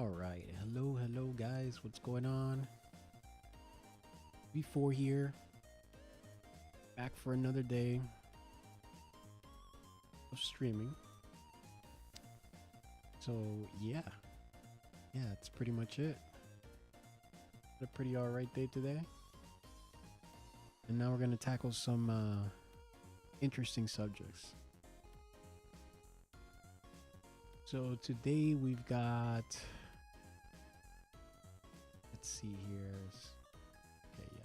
All right. Hello, guys. What's going on? V4 here. Back for another day of streaming. So, yeah. Yeah, it's pretty much it. Had a pretty alright day today. And now we're going to tackle some interesting subjects. So today we've got, let's see here. Okay, yeah.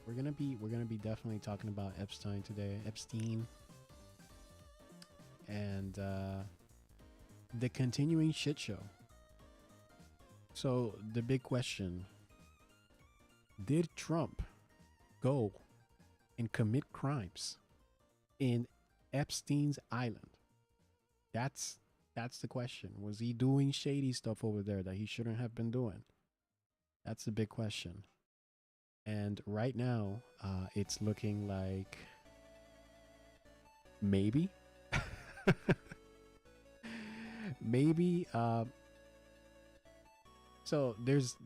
We're gonna be definitely talking about Epstein today. Epstein. And the continuing shit show. So the big question, did Trump go and commit crimes in Epstein's island? That's the question. Was he doing shady stuff over there that he shouldn't have been doing? That's the big question. And right now, it's looking like maybe. Maybe. So there's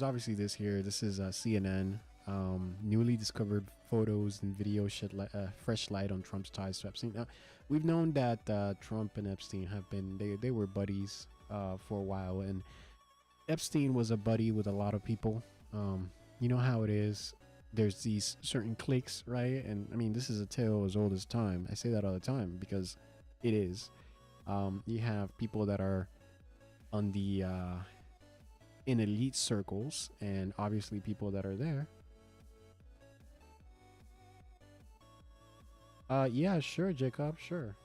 obviously this here. This is CNN. Newly discovered photos and video shed fresh light on Trump's ties to Epstein. Now, we've known that Trump and Epstein have been they were buddies for a while, and Epstein was a buddy with a lot of people. You know how it is. There's these certain cliques, right? And I mean, this is a tale as old as time. I say that all the time because it is. You have people that are on the in elite circles, and obviously people that are there. Yeah, sure, Jacob, sure.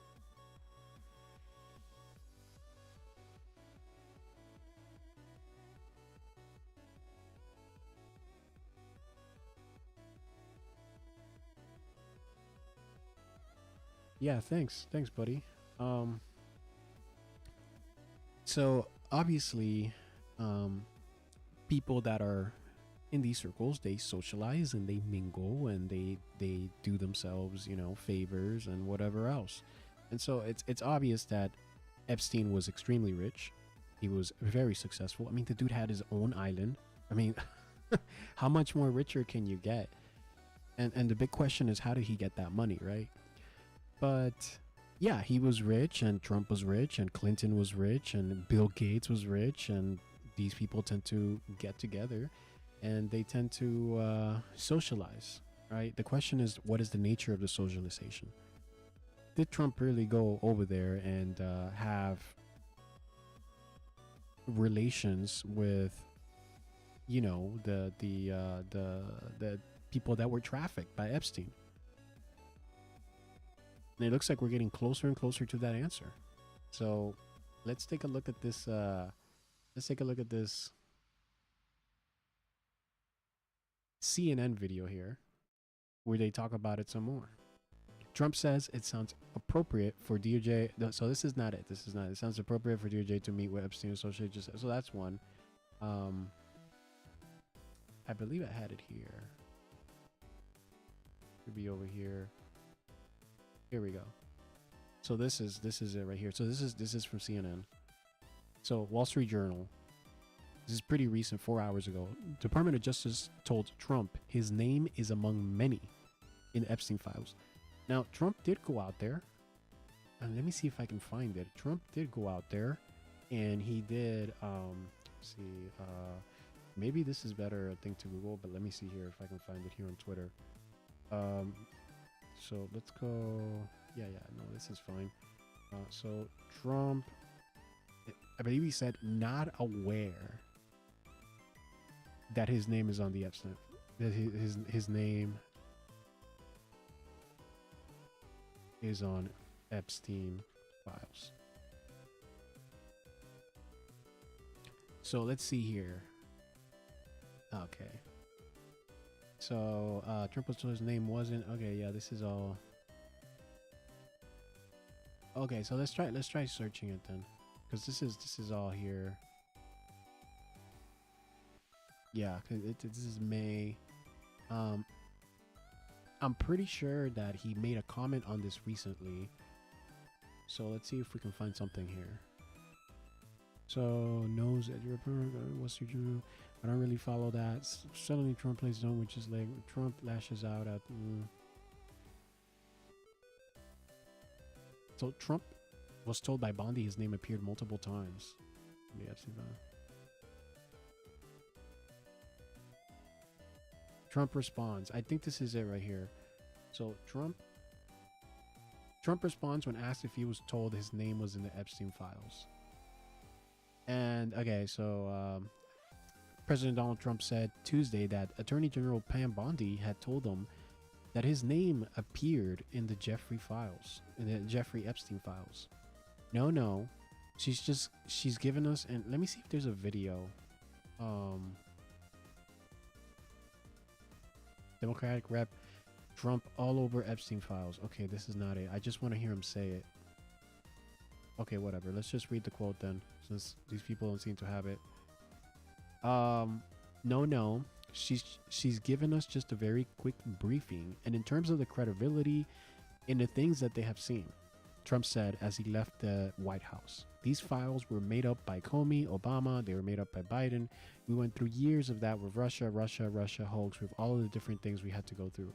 Yeah, thanks, buddy. Um, so obviously, people that are in these circles, they socialize and they mingle and they do themselves, favors and whatever else. And so it's obvious that Epstein was extremely rich. He was very successful. I mean, the dude had his own island. I mean, how much more richer can you get? And the big question is, how did he get that money, right? But yeah, he was rich, and Trump was rich, and Clinton was rich, and Bill Gates was rich, and these people tend to get together and they tend to socialize, right? The question is, what is the nature of the socialization? Did Trump really go over there and have relations with, the people that were trafficked by Epstein? And it looks like we're getting closer and closer to that answer. So let's take a look at this. Let's take a look at this CNN video here where they talk about it some more. Trump says it sounds appropriate for DOJ. No, so this is not it. This is not. It sounds appropriate for DOJ to meet with Epstein Associates. So that's one. I believe I had it here. Could be over here. Here we go. So this is it right here. So this is from CNN. So Wall Street Journal. This is pretty recent, 4 hours ago. Department of Justice told Trump his name is among many in Epstein files. Now, Trump did go out there. And let me see if I can find it. Trump did go out there, and he did. Maybe this is better, I think, to Google. But let me see here if I can find it here on Twitter. So let's go. Yeah, no, this is fine. So Trump, I believe he said, not aware that his name is on the Epstein. That his name is on Epstein files. So let's see here. Okay. So Trump was told his name wasn't. Okay, yeah, this is all. Okay, so let's try searching it then, because this is all here. Yeah, this is May. I'm pretty sure that he made a comment on this recently. So let's see if we can find something here. So knows that you're what's your I don't really follow that. Suddenly Trump plays on, which is like Trump lashes out at. So Trump was told by Bondi his name appeared multiple times. Yeah, I've seen that. Trump responds. I think this is it right here. So Trump responds when asked if he was told his name was in the Epstein files. And okay, so President Donald Trump said Tuesday that Attorney General Pam Bondi had told him that his name appeared in the Jeffrey Epstein files. No, she's given us, and let me see if there's a video. Democratic Rep Trump all over Epstein files. Okay, this is not it. I just want to hear him say it. Okay, whatever. Let's just read the quote then, since these people don't seem to have it. No. She's given us just a very quick briefing, and in terms of the credibility in the things that they have seen, Trump said as he left the White House. These files were made up by Comey, Obama. They were made up by Biden. We went through years of that with Russia hoax, with all of the different things we had to go through.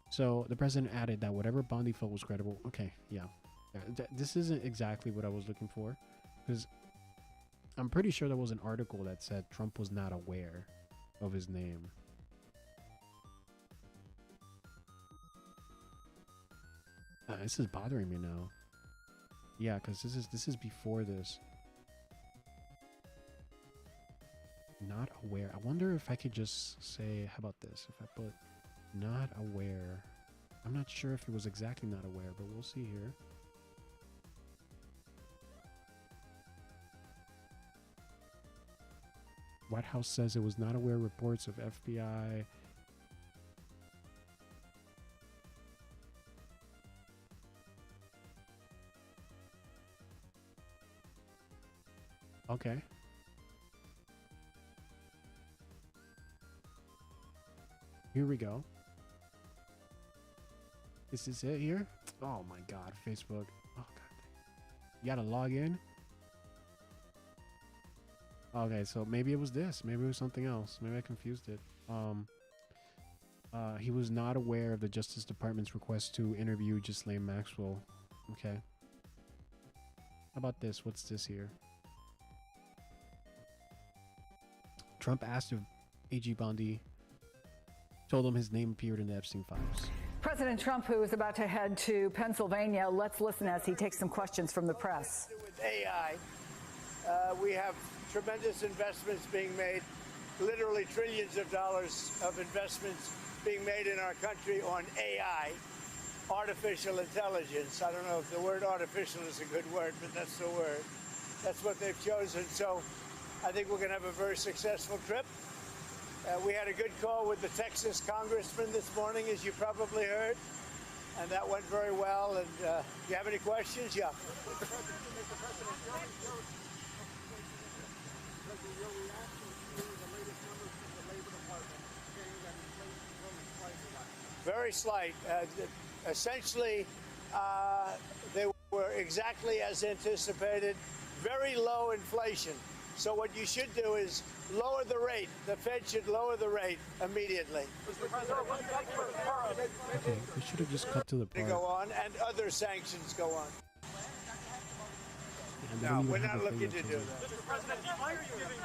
So the president added that whatever Bondi felt was credible. Okay, yeah. This isn't exactly what I was looking for, because I'm pretty sure there was an article that said Trump was not aware of his name. This is bothering me now. Yeah, because this is before this. Not aware. I wonder if I could just say, how about this? If I put not aware. I'm not sure if it was exactly not aware, but we'll see here. White House says it was not aware of reports of FBI. Okay. Here we go. Is this it here? Oh my God, Facebook. Oh God. You gotta log in? Okay, so maybe it was this. Maybe it was something else. Maybe I confused it. He was not aware of the Justice Department's request to interview Ghislaine Maxwell. Okay. How about this? What's this here? Trump asked if AG Bondi told him his name appeared in the Epstein files. President Trump, who is about to head to Pennsylvania, let's listen as he takes some questions from the press. With AI, we have tremendous investments being made, literally trillions of dollars of investments being made in our country on AI, artificial intelligence. I don't know if the word artificial is a good word, but that's the word. That's what they've chosen. So I think we're going to have a very successful trip. We had a good call with the Texas congressman this morning, as you probably heard, and that went very well. And do you have any questions? Yeah. Very slight. Essentially, they were exactly as anticipated. Very low inflation. So what you should do is lower the rate. The Fed should lower the rate immediately. Okay, we should have just cut to the part. Go on, and other sanctions go on. No, we're not looking to do that. Mr. President, why are you giving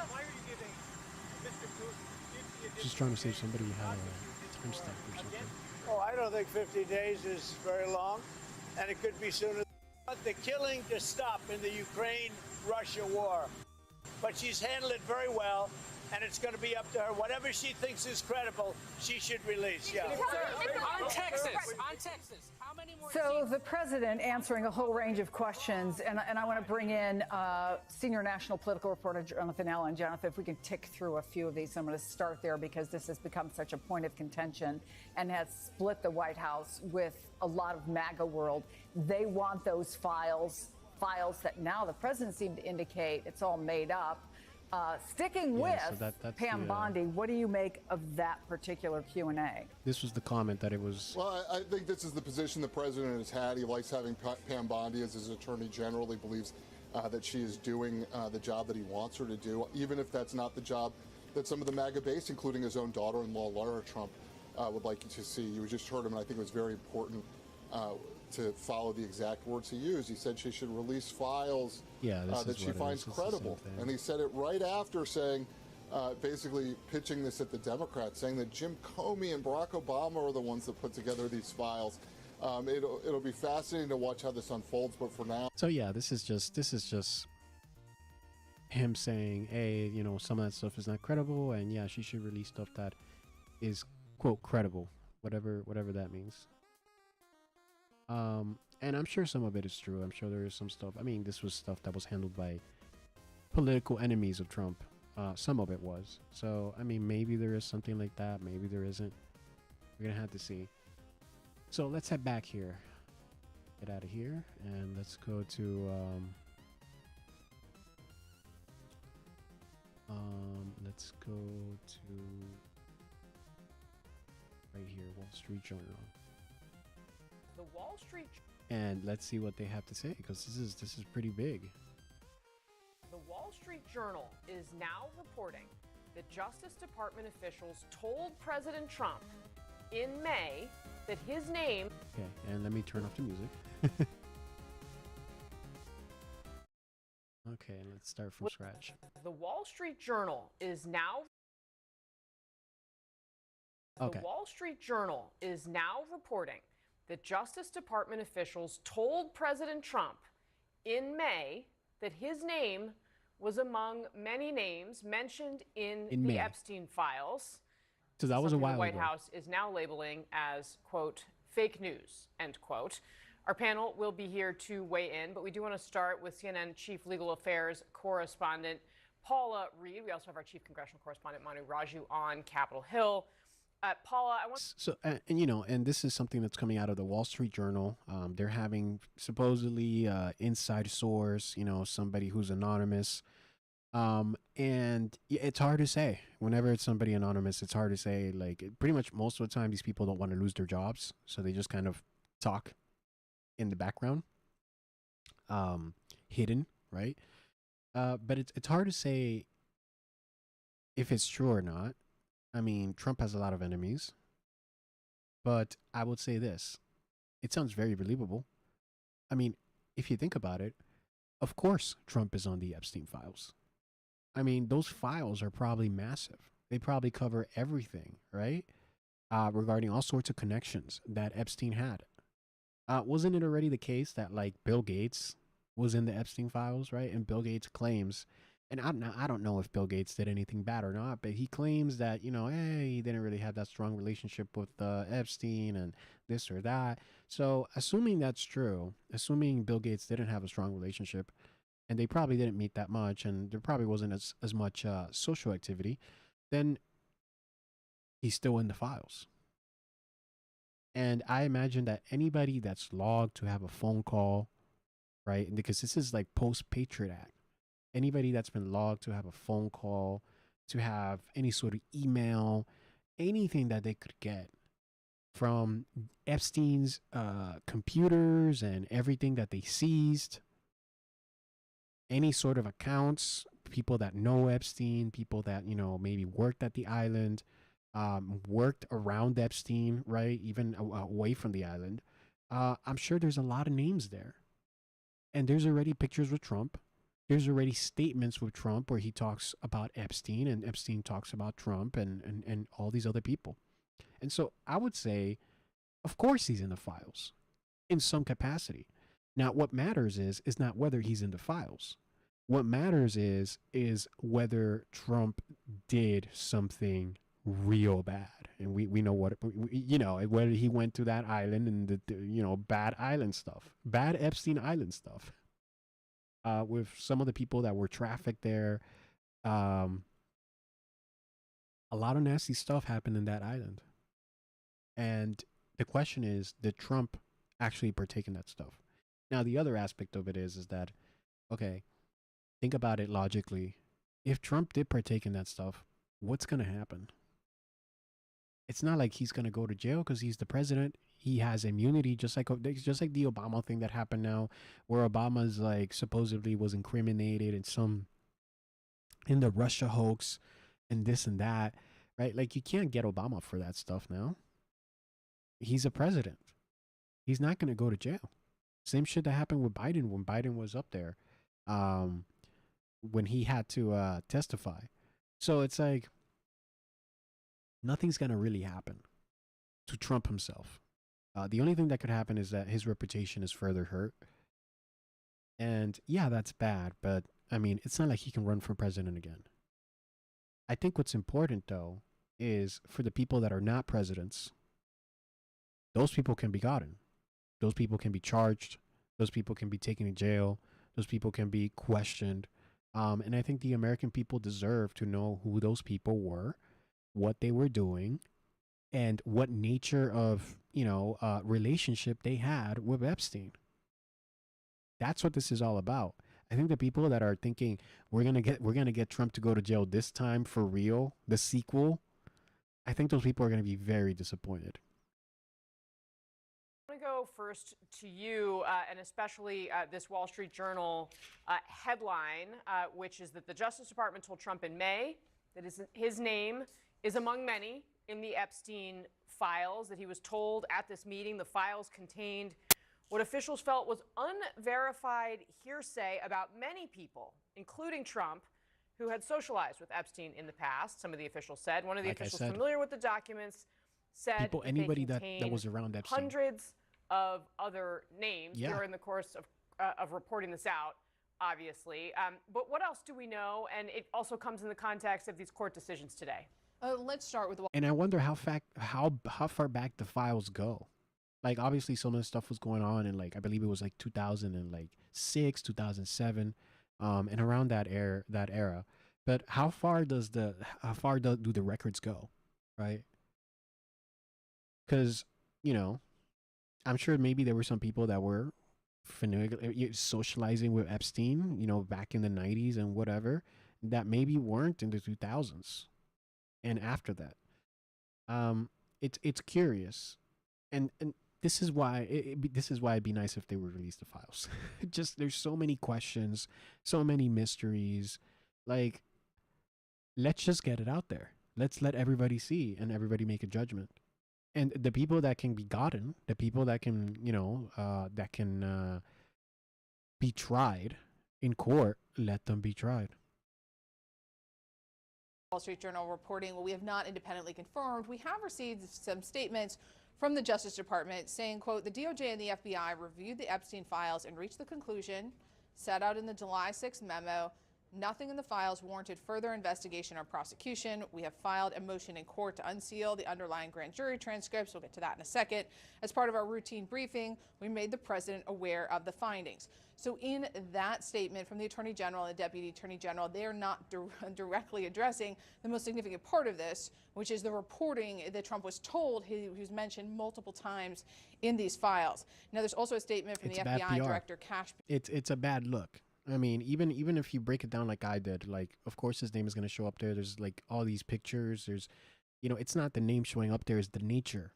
Mr. Putin? Just trying to say somebody had a time stamp or something. Oh, I don't think 50 days is very long, and it could be sooner. But the killing to stop in the Ukraine-Russia war. But she's handled it very well, and it's going to be up to her. Whatever she thinks is credible, she should release. Yeah. On Texas. How many more? So the president answering a whole range of questions, and I want to bring in senior national political reporter Jonathan Allen. Jonathan, if we can tick through a few of these, I'm going to start there because this has become such a point of contention and has split the White House with a lot of MAGA world. They want those files that now the president seemed to indicate it's all made up. Sticking with that's Pam Bondi, what do you make of that particular Q&A? This was the comment that it was. Well, I think this is the position the president has had. He likes having Pam Bondi as his attorney general. He believes that she is doing the job that he wants her to do, even if that's not the job that some of the MAGA base, including his own daughter-in-law, Laura Trump, would like to see. You just heard him, and I think it was very important to follow the exact words he used. He said she should release files that she finds credible. And he said it right after saying, basically pitching this at the Democrats, saying that Jim Comey and Barack Obama are the ones that put together these files. It'll be fascinating to watch how this unfolds, but for now. So yeah, this is just him saying, hey, you know, some of that stuff is not credible, and yeah, she should release stuff that is, quote, credible, whatever that means. And I'm sure some of it is true. I'm sure there is some stuff. I mean, this was stuff that was handled by political enemies of Trump. Some of it was. So, I mean, maybe there is something like that. Maybe there isn't. We're going to have to see. So let's head back here. Get out of here. And let's go to... let's go to... right here, Wall Street Journal. The Wall Street... And let's see what they have to say, because this is pretty big. The Wall Street Journal is now reporting that Justice Department officials told President Trump in May that his name... Okay, and let me turn off the music. Okay, let's start from scratch. The Wall Street Journal is now... Okay. The Wall Street Journal is now reporting that Justice Department officials told President Trump in May that his name was among many names mentioned in the May. Epstein files. So that was a while the White ago. House is now labeling as, quote, fake news, end quote. Our panel will be here to weigh in, but we do want to start with CNN Chief Legal Affairs Correspondent Paula Reed. We also have our Chief Congressional Correspondent Manu Raju on Capitol Hill. Paula, I want... So, and you know, and this is something that's coming out of the Wall Street Journal. They're having supposedly inside source, you know, somebody who's anonymous. And it's hard to say. Whenever it's somebody anonymous, it's hard to say. Like, pretty much most of the time, these people don't want to lose their jobs, so they just kind of talk in the background, hidden, right? But it's hard to say if it's true or not. I mean, Trump has a lot of enemies, but I would say this. It sounds very believable. I mean, if you think about it, of course Trump is on the Epstein files. I mean, those files are probably massive. They probably cover everything, right? Regarding all sorts of connections that Epstein had. Wasn't it already the case that, like, Bill Gates was in the Epstein files, right? And Bill Gates claims... And I don't know if Bill Gates did anything bad or not, but he claims that, you know, hey, he didn't really have that strong relationship with Epstein and this or that. So assuming that's true, assuming Bill Gates didn't have a strong relationship, and they probably didn't meet that much, and there probably wasn't as much social activity, then he's still in the files. And I imagine that anybody that's logged to have a phone call, right, because this is like post-Patriot Act, anybody that's been logged to have a phone call, to have any sort of email, anything that they could get from Epstein's computers and everything that they seized, any sort of accounts, people that know Epstein, people that, you know, maybe worked at the island, worked around Epstein, right, even away from the island. I'm sure there's a lot of names there. And there's already pictures with Trump. There's already statements with Trump where he talks about Epstein and Epstein talks about Trump and all these other people. And so I would say, of course he's in the files in some capacity. Now, what matters is not whether he's in the files. What matters is whether Trump did something real bad. And we know what, you know, whether he went to that island and the you know, bad island stuff, bad Epstein Island stuff. With some of the people that were trafficked there. A lot of nasty stuff happened in that island. And the question is, did Trump actually partake in that stuff? Now, the other aspect of it is that, okay, think about it logically. If Trump did partake in that stuff, what's going to happen? It's not like he's gonna go to jail because he's the president. He has immunity, just like the Obama thing that happened now, where Obama's like supposedly was incriminated in the Russia hoax and this and that, right? Like you can't get Obama for that stuff now. He's a president. He's not gonna go to jail. Same shit that happened with Biden when Biden was up there, um, when he had to testify. So it's like nothing's gonna really happen to Trump himself. The only thing that could happen is that his reputation is further hurt. And yeah, that's bad, but I mean, it's not like he can run for president again. I think what's important though is for the people that are not presidents, those people can be gotten. Those people can be charged. Those people can be taken to jail. Those people can be questioned. And I think the American people deserve to know who those people were, what they were doing, and what nature of relationship they had with Epstein. That's what this is all about. I think the people that are thinking we're gonna get Trump to go to jail this time for real, the sequel, I think those people are gonna be very disappointed. I want to go first to you, and especially this Wall Street Journal headline, which is that the Justice Department told Trump in May that his name is among many in the Epstein files, that he was told at this meeting the files contained what officials felt was unverified hearsay about many people, including Trump, who had socialized with Epstein in the past, some of the officials said. One of the officials familiar with the documents said anybody that was around Epstein. Hundreds of other names during the course of reporting this out, obviously. But what else do we know? And it also comes in the context of these court decisions today. Let's start with. And I wonder how far back the files go. Like obviously some of the stuff was going on in like I believe it was like 2006, 2007, and around that era. But how far do the records go, right? Because I'm sure maybe there were some people that were socializing with Epstein, back in the 90s and whatever, that maybe weren't in the 2000s and after that. It's curious, and this is why it'd be nice if they would release the files. Just there's so many questions, so many mysteries. Like, let's just get it out there. Let's let everybody see and everybody make a judgment. And the people that can be gotten, the people that can, be tried in court, let them be tried. Wall Street Journal reporting, well, we have not independently confirmed. We have received some statements from the Justice Department saying, quote, the DOJ and the FBI reviewed the Epstein files and reached the conclusion set out in the July 6th memo. Nothing in the files warranted further investigation or prosecution. We have filed a motion in court to unseal the underlying grand jury transcripts. We'll get to that in a second. As part of our routine briefing, we made the president aware of the findings. So in that statement from the Attorney General and the Deputy Attorney General, they are not directly addressing the most significant part of this, which is the reporting that Trump was told he was mentioned multiple times in these files. Now, there's also a statement from the FBI Director Cash. It's a bad look. I mean, even if you break it down like I did, like, of course his name is going to show up there. There's like all these pictures. There's, it's not the name showing up there. It's the nature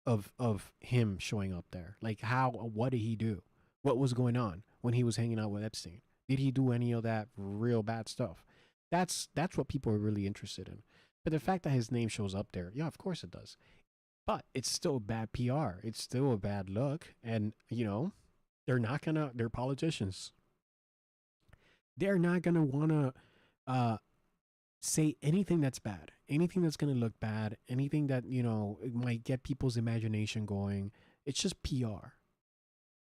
of him showing up there. Like what did he do? What was going on when he was hanging out with Epstein? Did he do any of that real bad stuff? That's what people are really interested in. But the fact that his name shows up there, yeah, of course it does. But it's still bad PR. It's still a bad look. And, they're politicians. They're not going to want to say anything that's bad, anything that's going to look bad, anything that, it might get people's imagination going. It's just PR.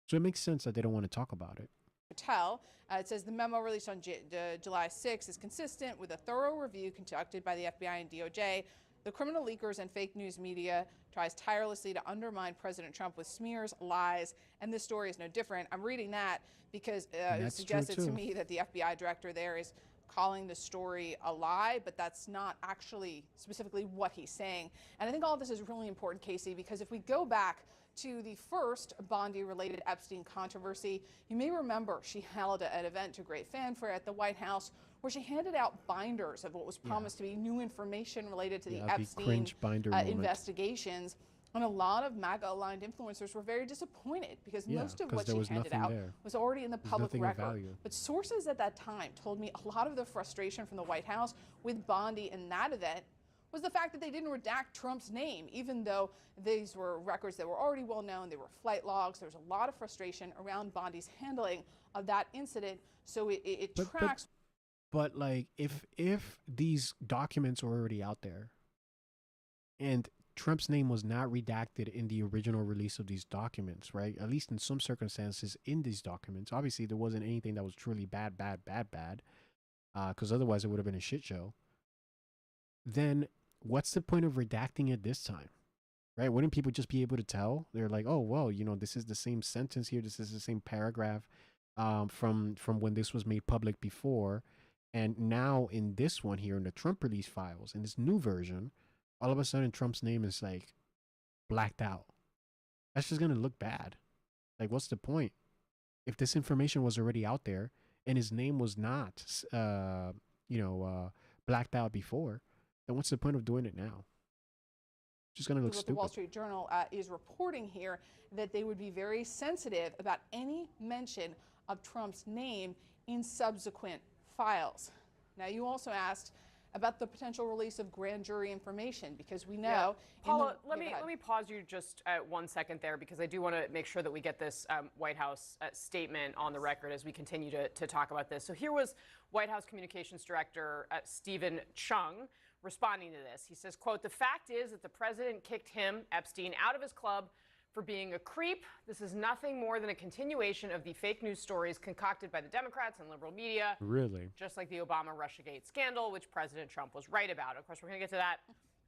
So it makes sense that they don't want to talk about it. It says the memo released on July 6th is consistent with a thorough review conducted by the FBI and DOJ. The criminal leakers and fake news media tries tirelessly to undermine President Trump with smears, lies, and this story is no different. I'm reading that because it suggested to me that the FBI director there is calling the story a lie, but that's not actually specifically what he's saying. And I think all of this is really important, Casey, because if we go back to the first Bondi-related Epstein controversy, you may remember she held an event to great fanfare at the White House where she handed out binders of what was promised to be new information related to the the Epstein cringe binder moment. investigations. And a lot of MAGA-aligned influencers were very disappointed because most of 'cause what there she was handed nothing out there. was already in the public nothing of record. value. But sources at that time told me a lot of the frustration from the White House with Bondi in that event was the fact that they didn't redact Trump's name, even though these were records that were already well known. They were flight logs. There was a lot of frustration around Bondi's handling of that incident. So it tracks. But like, if these documents are already out there, and Trump's name was not redacted in the original release of these documents, right? At least in some circumstances in these documents. Obviously, there wasn't anything that was truly bad, because otherwise it would have been a shit show. Then what's the point of redacting it this time, right? Wouldn't people just be able to tell? They're like, oh, well, this is the same sentence here. This is the same paragraph from when this was made public before. And now in this one here, in the Trump release files, in this new version, all of a sudden Trump's name is like blacked out. That's just going to look bad. Like, what's the point? If this information was already out there and his name was not, blacked out before, then what's the point of doing it now? Just going to look what stupid. The Wall Street Journal is reporting here that they would be very sensitive about any mention of Trump's name in subsequent files. Now, you also asked about the potential release of grand jury information, because we know. Paula, let me pause you just 1 second there, because I do want to make sure that we get this White House statement on the record as we continue to talk about this. So here was White House Communications Director Stephen Chung responding to this. He says, quote, "The fact is that the president kicked him, Epstein, out of his club for being a creep. This is nothing more than a continuation of the fake news stories concocted by the Democrats and liberal media." Really? Just like the Obama-Russiagate scandal, which President Trump was right about. Of course, we're going to get to that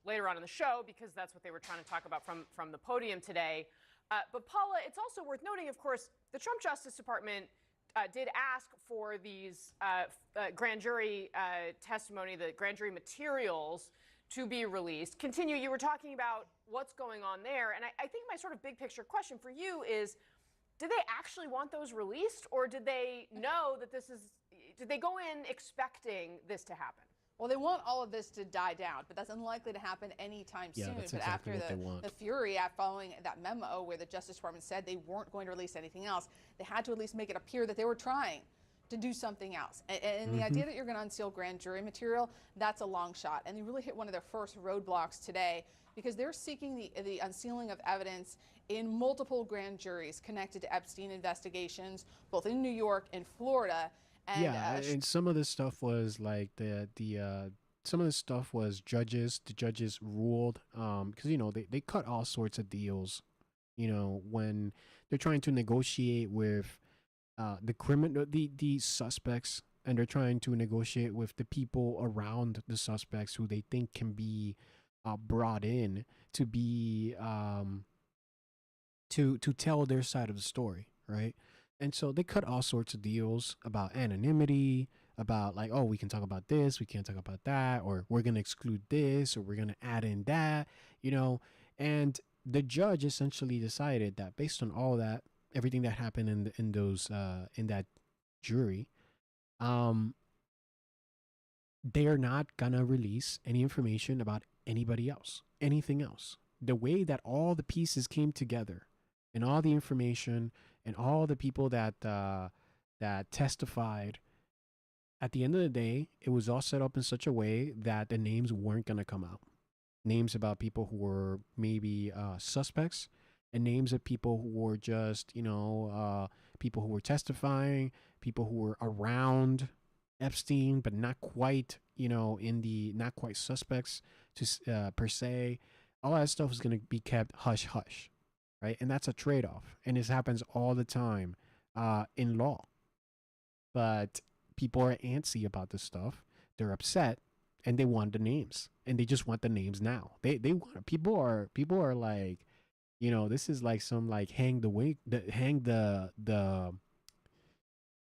later on in the show, because that's what they were trying to talk about from the podium today. But Paula, it's also worth noting, of course, the Trump Justice Department did ask for these grand jury testimony, the grand jury materials, to be released. Continue, you were talking about what's going on there. And I think my sort of big picture question for you is, did they actually want those released, or did they know that did they go in expecting this to happen? Well, they want all of this to die down, but that's unlikely to happen anytime soon. That's but exactly after what they want. the fury following that memo where the Justice Department said they weren't going to release anything else, they had to at least make it appear that they were trying to do something else. And the idea that you're going to unseal grand jury material, that's a long shot. And they really hit one of their first roadblocks today, because they're seeking the unsealing of evidence in multiple grand juries connected to Epstein investigations, both in New York and Florida. And, and some of this stuff was like some of this stuff was judges. The judges ruled because they cut all sorts of deals. When they're trying to negotiate with the suspects, and they're trying to negotiate with the people around the suspects who they think can be brought in to be to tell their side of the story, right? And so they cut all sorts of deals about anonymity, about like, oh, we can talk about this, we can't talk about that, or we're going to exclude this, or we're going to add in that, and the judge essentially decided that based on all that, everything that happened in that jury, they are not going to release any information about anybody else, anything else. The way that all the pieces came together and all the information and all the people that testified, at the end of the day, it was all set up in such a way that the names weren't going to come out. Names about people who were maybe suspects, and names of people who were just, people who were testifying, people who were around Epstein, but not quite, not quite suspects per se. All that stuff is going to be kept hush hush. Right? And that's a trade-off. And this happens all the time in law. But people are antsy about this stuff. They're upset, and they want the names. And they just want the names now. They want, people are like, this is like some like hang the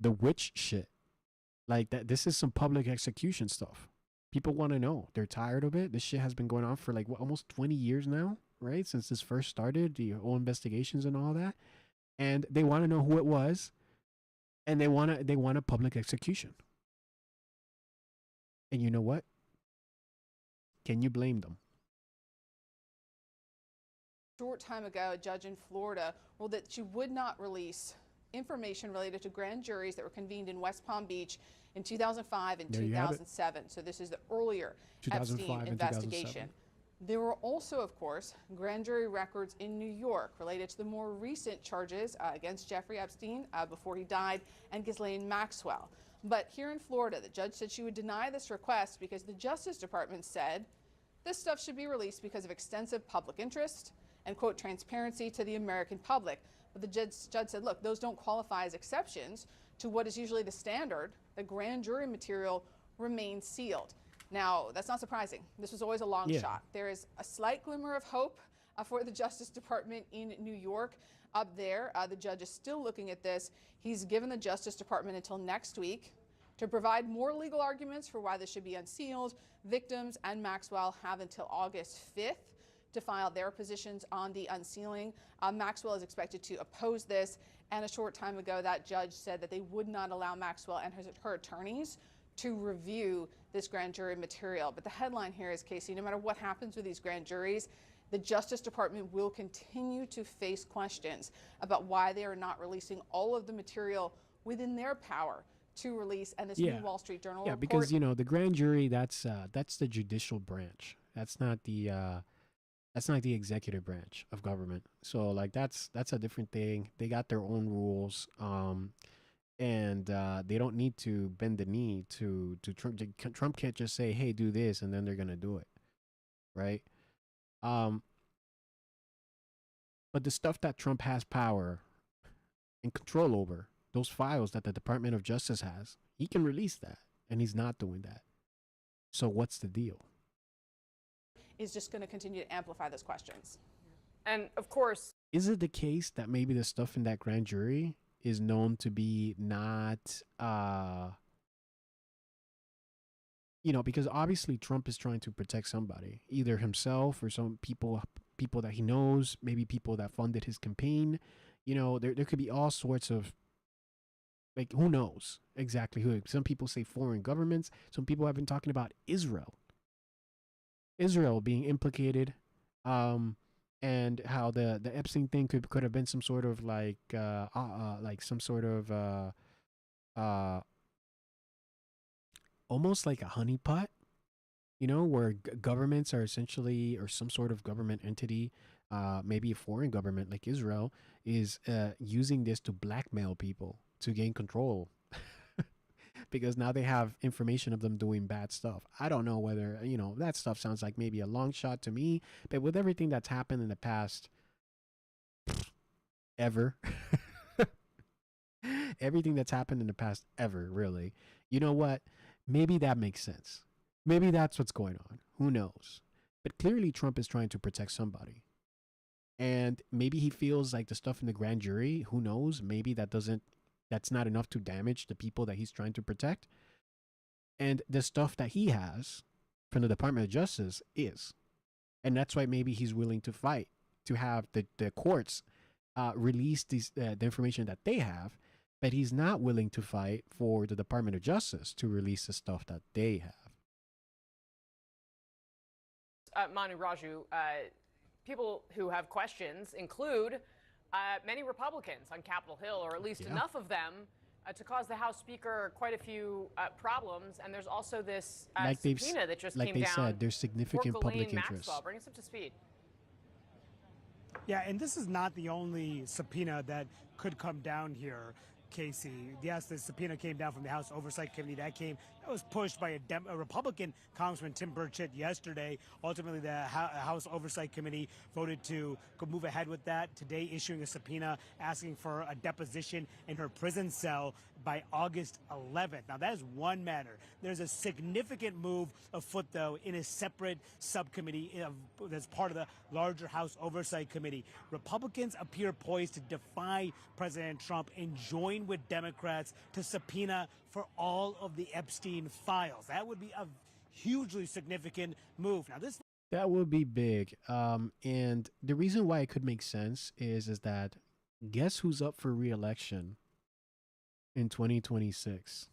witch shit. Like that, this is some public execution stuff. People want to know. They're tired of it. This shit has been going on for like almost 20 years now. Right, since this first started, the whole investigations and all that, and they want to know who it was, and they want a public execution. And you know what? Can you blame them? Short time ago, a judge in Florida ruled that she would not release information related to grand juries that were convened in West Palm Beach in 2005 and There you have it. 2007. So this is the earlier 2005 Epstein and investigation. 2007. There were also, of course, grand jury records in New York related to the more recent charges against Jeffrey Epstein before he died and Ghislaine Maxwell. But here in Florida, the judge said she would deny this request because the Justice Department said this stuff should be released because of extensive public interest and, quote, transparency to the American public. But the judge said, look, those don't qualify as exceptions to what is usually the standard. The grand jury material remains sealed. Now, that's not surprising. This was always a long shot. There is a slight glimmer of hope for the Justice Department in New York. Up there, the judge is still looking at this. He's given the Justice Department until next week to provide more legal arguments for why this should be unsealed. Victims and Maxwell have until August 5th to file their positions on the unsealing. Maxwell is expected to oppose this. And a short time ago, that judge said that they would not allow Maxwell and her attorneys to review this grand jury material. But the headline here is, Casey, no matter what happens with these grand juries, the Justice Department will continue to face questions about why they are not releasing all of the material within their power to release. And this new Wall Street Journal report. Because, you know, the grand jury, that's the judicial branch. That's not the executive branch of government. So like that's a different thing. They got their own rules. And they don't need to bend the knee to Trump. Trump can't just say, "Hey, do this," and then they're gonna do it, right? But the stuff that Trump has power and control over, those files that the Department of Justice has, he can release that, and he's not doing that. So what's the deal? Is just going to continue to amplify those questions. And of course, is it the case that maybe the stuff in that grand jury is known to be not, because obviously Trump is trying to protect somebody, either himself or some people that he knows, maybe people that funded his campaign. There could be all sorts of, like, who knows exactly who. Some people say foreign governments. Some people have been talking about Israel being implicated. And how the Epstein thing could have been some sort of like some sort of almost like a honeypot, where governments are essentially, or some sort of government entity, maybe a foreign government like Israel, is using this to blackmail people to gain control. Because now they have information of them doing bad stuff. I don't know whether, that stuff sounds like maybe a long shot to me, but with everything that's happened in the past, ever, everything that's happened in the past ever, really, you know what? Maybe that makes sense. Maybe that's what's going on. Who knows? But clearly Trump is trying to protect somebody. And maybe he feels like the stuff in the grand jury, who knows? Maybe that's not enough to damage the people that he's trying to protect. And the stuff that he has from the Department of Justice is. And that's why maybe he's willing to fight to have the courts release the information that they have, but he's not willing to fight for the Department of Justice to release the stuff that they have. Manu, Raju, people who have questions include many Republicans on Capitol Hill, or at least enough of them to cause the House Speaker quite a few problems. And there's also this subpoena that just came down. Like they said, there's significant public interest. Maxwell. Bring us up to speed. Yeah, and this is not the only subpoena that could come down here, Casey. Yes, the subpoena came down from the House Oversight Committee. That was pushed by a Republican Congressman, Tim Burchett, yesterday. Ultimately, the House Oversight Committee voted to move ahead with that, today issuing a subpoena asking for a deposition in her prison cell by August 11th. Now, that is one matter. There's a significant move afoot, though, in a separate subcommittee that's part of the larger House Oversight Committee. Republicans appear poised to defy President Trump and join with Democrats to subpoena for all of the Epstein files. That would be a hugely significant move. Now, that would be big. And the reason why it could make sense is that guess who's up for re-election in 2026?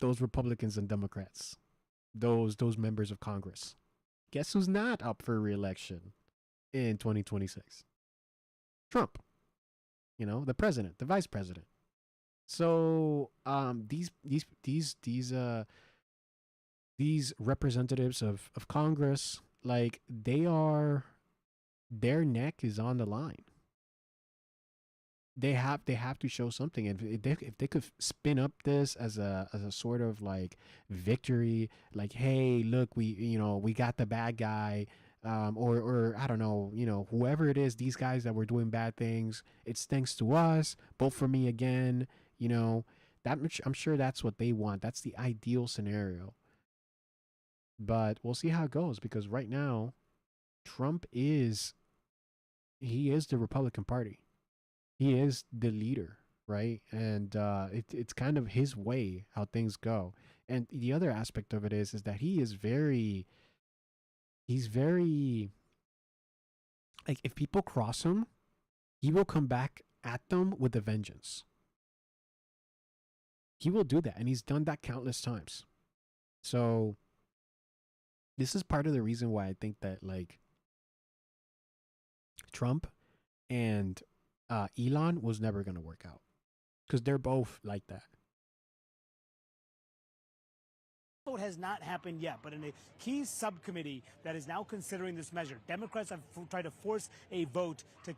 those Republicans and Democrats, those members of Congress. Guess who's not up for re-election in 2026? Trump. You know, the president, the vice president. So these representatives of Congress, like, their neck is on the line. They have to show something, and if they could spin up this as a sort of like victory, like, hey, look, we got the bad guy, or I don't know, whoever it is, these guys that were doing bad things, it's thanks to us, vote for me again, that I'm sure that's what they want. That's the ideal scenario. But we'll see how it goes, because right now, he is the Republican Party. He is the leader, right? And it's kind of his way how things go. And the other aspect of it is that he's very, like, if people cross him, he will come back at them with a vengeance. He will do that, and he's done that countless times. So this is part of the reason why I think that, like, Trump and Elon was never going to work out, because they're both like that. Vote has not happened yet, but in a key subcommittee that is now considering this measure, Democrats have tried to force a vote to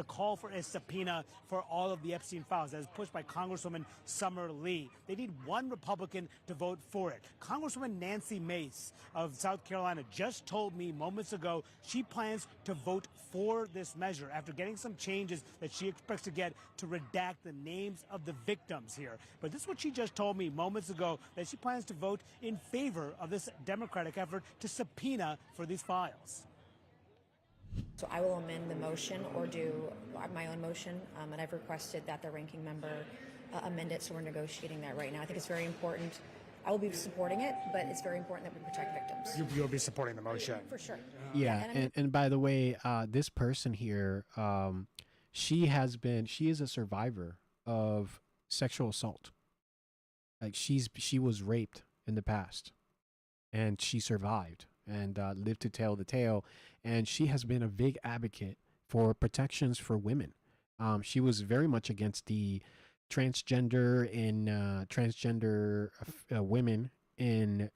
call for a subpoena for all of the Epstein files. That is pushed by Congresswoman Summer Lee. They need one Republican to vote for it. Congresswoman Nancy Mace of South Carolina just told me moments ago she plans to vote for this measure after getting some changes that she expects to get to redact the names of the victims here. But this is what she just told me moments ago, that she plans to vote in favor of this Democratic effort to subpoena for these files. So I will amend the motion or do my own motion, and I've requested that the ranking member amend it, so we're negotiating that right now. I think it's very important. I will be supporting it, but it's very important that we protect victims. You'll be supporting the motion? For sure. Yeah, and by the way, this person here, she is a survivor of sexual assault. Like, she was raped in the past, and she survived and lived to tell the tale. And she has been a big advocate for protections for women. She was very much against the transgender women in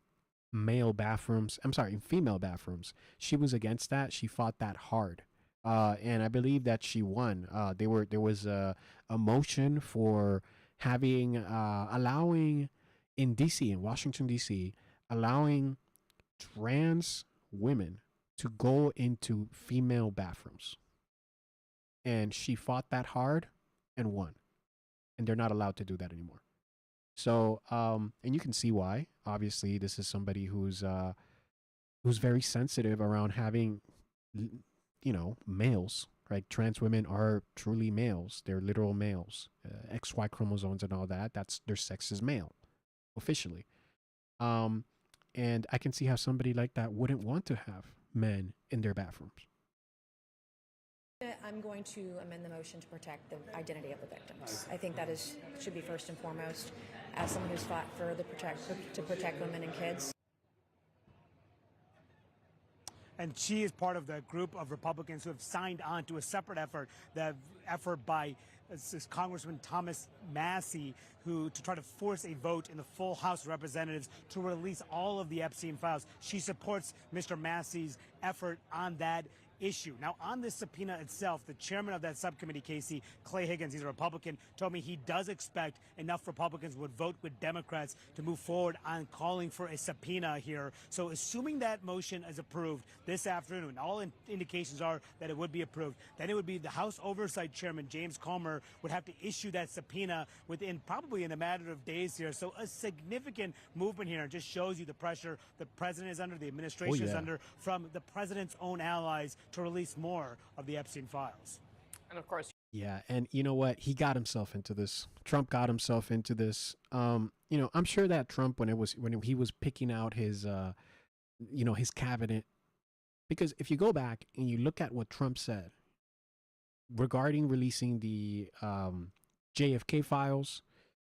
male bathrooms. I'm sorry, in female bathrooms. She was against that. She fought that hard. And I believe that she won. There was a motion for allowing in DC, in Washington, DC, allowing trans women to go into female bathrooms. And she fought that hard and won. And they're not allowed to do that anymore. So, and you can see why. Obviously, this is somebody who's very sensitive around having, males, right? Trans women are truly males. They're literal males. XY chromosomes and all that. Their sex is male, officially. And I can see how somebody like that wouldn't want to have men in their bathrooms. I'm going to amend the motion to protect the identity of the victims. I think that should be first and foremost, as someone who's fought to protect women and kids. And she is part of the group of Republicans who have signed on to a separate effort, the effort by Congressman Thomas Massie, to try to force a vote in the full House of Representatives to release all of the Epstein files. She supports Mr. Massie's effort on that issue. Now, on this subpoena itself, the chairman of that subcommittee, Casey, Clay Higgins, he's a Republican, told me he does expect enough Republicans would vote with Democrats to move forward on calling for a subpoena here. So assuming that motion is approved this afternoon, all indications are that it would be approved, then it would be the House Oversight Chairman, James Comer, would have to issue that subpoena probably in a matter of days here. So a significant movement here. It just shows you the pressure the president is under, the administration is under, from the president's own allies to release more of the Epstein files. And of course, yeah, and you know what? He got himself into this. Trump got himself into this. I'm sure that Trump, when he was picking out his his cabinet, because if you go back and you look at what Trump said regarding releasing the JFK files,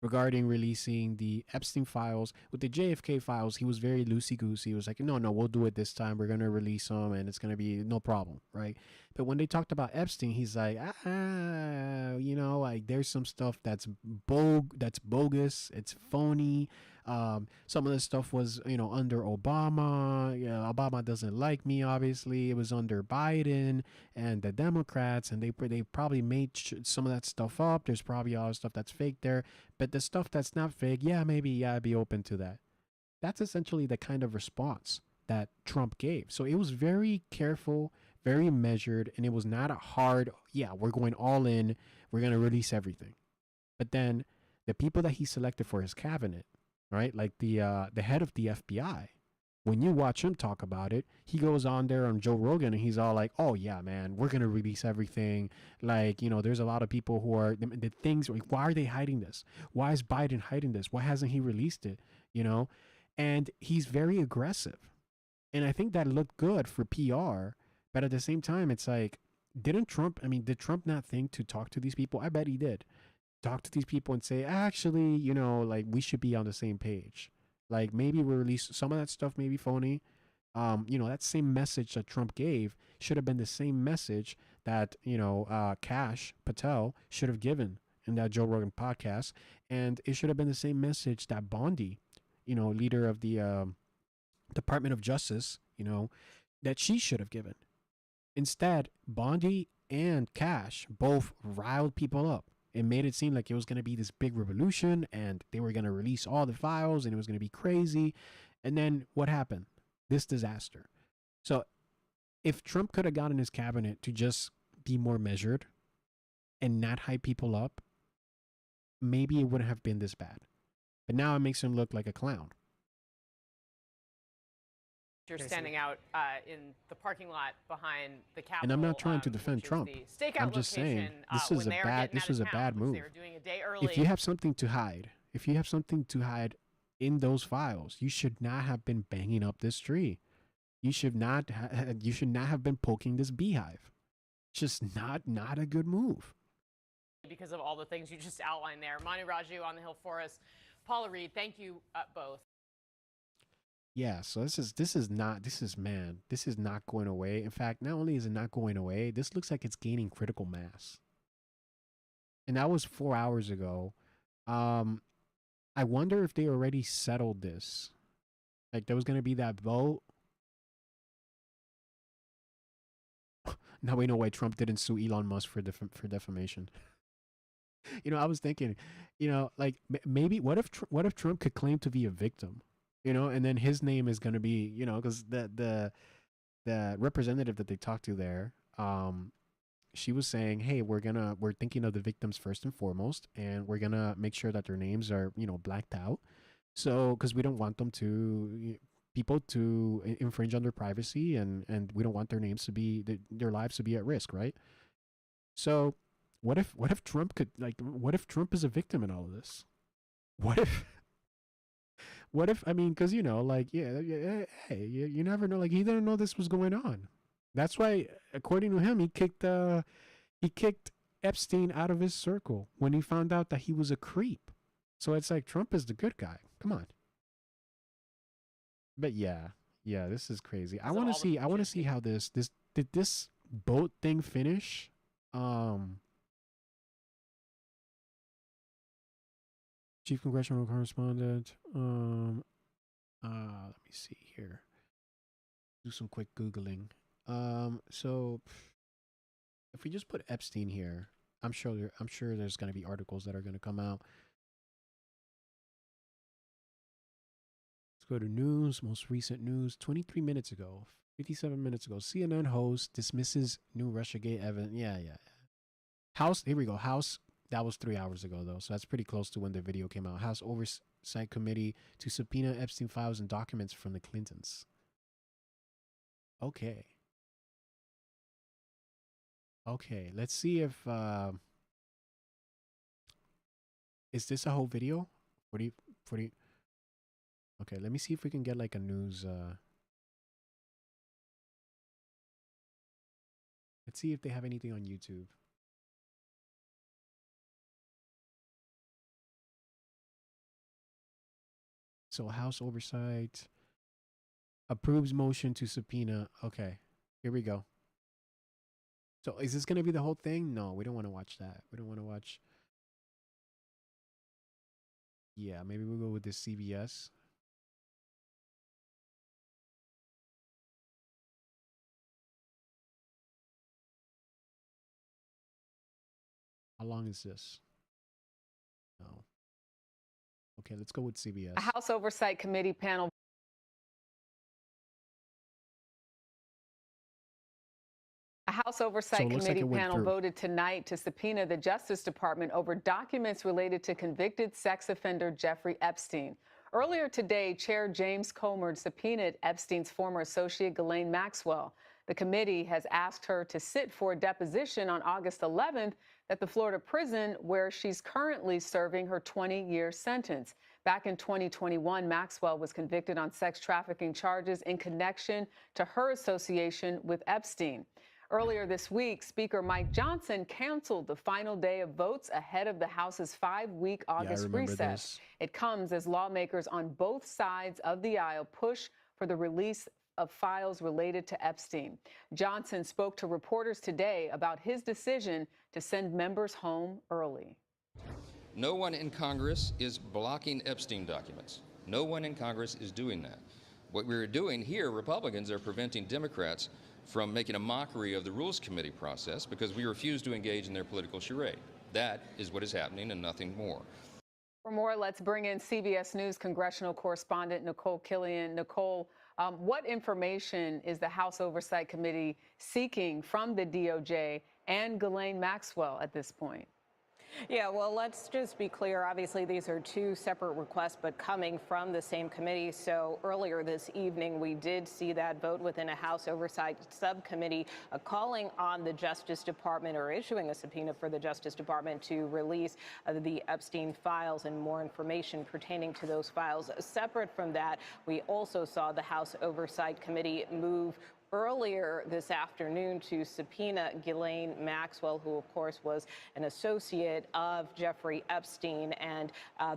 regarding releasing the Epstein files. With the JFK files, he was very loosey goosey. He was like, no, we'll do it this time. We're going to release them and it's going to be no problem, right? But when they talked about Epstein, he's like, like there's some stuff that's bogus, it's phony. Some of the stuff was, under Obama. Yeah, Obama doesn't like me, obviously. It was under Biden and the Democrats, and they probably made some of that stuff up. There's probably all the stuff that's fake there. But the stuff that's not fake, maybe I'd be open to that. That's essentially the kind of response that Trump gave. So it was very careful, very measured, and it was not a hard, we're going all in, we're going to release everything. But then the people that he selected for his cabinet, right, like the head of the FBI, when you watch him talk about it, he goes on there on Joe Rogan and he's all like, oh yeah, man, we're going to release everything. Like, there's a lot of people who are the things like, why are they hiding this? Why is Biden hiding this? Why hasn't he released it? And he's very aggressive. And I think that looked good for PR. But at the same time, it's like, did Trump not think to talk to these people? I bet he did. Talk to these people and say, actually, like we should be on the same page. Like maybe we release some of that stuff, maybe phony. That same message that Trump gave should have been the same message that, Kash Patel should have given in that Joe Rogan podcast. And it should have been the same message that Bondi, leader of the Department of Justice, that she should have given. Instead, Bondi and Kash both riled people up. It made it seem like it was going to be this big revolution and they were going to release all the files and it was going to be crazy. And then what happened? This disaster. So if Trump could have gotten his cabinet to just be more measured and not hype people up, maybe it wouldn't have been this bad. But now it makes him look like a clown. You're standing out in the parking lot behind the Capitol. And I'm not trying to defend Trump. I'm just saying this is a bad move. If you have something to hide, in those files, you should not have been banging up this tree. You should not have been poking this beehive. Just not a good move. Because of all the things you just outlined there. Manu Raju on the Hill for us. Paula Reed, thank you both. Yeah, so this is not going away. In fact, not only is it not going away, this looks like it's gaining critical mass. And that was 4 hours ago. I wonder if they already settled this. Like there was going to be that vote. Now we know why Trump didn't sue Elon Musk for defamation. I was thinking, like maybe what if Trump could claim to be a victim? And then his name is going to be, because the representative that they talked to there, she was saying, hey, we're thinking of the victims first and foremost, and we're going to make sure that their names are, blacked out. So, because we don't want them people to infringe on their privacy and we don't want their names to be, their lives to be at risk, right? So what if Trump is a victim in all of this? What if, because, hey, you never know. Like, he didn't know this was going on. That's why, according to him, he kicked Epstein out of his circle when he found out that he was a creep. So it's like, Trump is the good guy. Come on. But yeah, this is crazy. I want to see how did this boat thing finish? Chief Congressional Correspondent. Let me see here. Do some quick Googling. So if we just put Epstein here, I'm sure there's going to be articles that are going to come out. Let's go to news, most recent news, 23 minutes ago, 57 minutes ago. CNN host dismisses new Russiagate evidence. Yeah. House, here we go. House. That was 3 hours ago, though, so that's pretty close to when the video came out. House Oversight Committee to subpoena Epstein files and documents from the Clintons. Okay, let's see if... is this a whole video? 40... Okay, let me see if we can get, like, a news... Let's see if they have anything on YouTube. So House Oversight approves motion to subpoena. Okay, here we go. So is this going to be the whole thing? No, we don't want to watch that. We don't want to watch. Yeah, maybe we'll go with this CBS. How long is this? No. Okay, let's go with CBS. A House Oversight Committee panel. A House Oversight Committee panel voted tonight to subpoena the Justice Department over documents related to convicted sex offender Jeffrey Epstein. Earlier today, Chair James Comer subpoenaed Epstein's former associate Ghislaine Maxwell. The committee has asked her to sit for a deposition on August 11th at the Florida prison where she's currently serving her 20-year sentence. Back in 2021, Maxwell was convicted on sex trafficking charges in connection to her association with Epstein. Earlier this week, Speaker Mike Johnson canceled the final day of votes ahead of the House's 5-week August recess. It comes as lawmakers on both sides of the aisle push for the release of files related to Epstein. Johnson spoke to reporters today about his decision to send members home early. No one in Congress is blocking Epstein documents. No one in Congress is doing that. What we're doing here, Republicans are preventing Democrats from making a mockery of the Rules Committee process because we refuse to engage in their political charade. That is what is happening and nothing more. For more, let's bring in CBS News congressional correspondent Nicole Killian. Nicole, what information is the House Oversight Committee seeking from the DOJ and Ghislaine Maxwell at this point? Yeah, well, let's just be clear. Obviously, these are two separate requests, but coming from the same committee. So earlier this evening, we did see that vote within a House Oversight Subcommittee calling on the Justice Department or issuing a subpoena for the Justice Department to release the Epstein files and more information pertaining to those files. Separate from that, we also saw the House Oversight Committee move earlier this afternoon to subpoena Ghislaine Maxwell, who, of course, was an associate of Jeffrey Epstein. And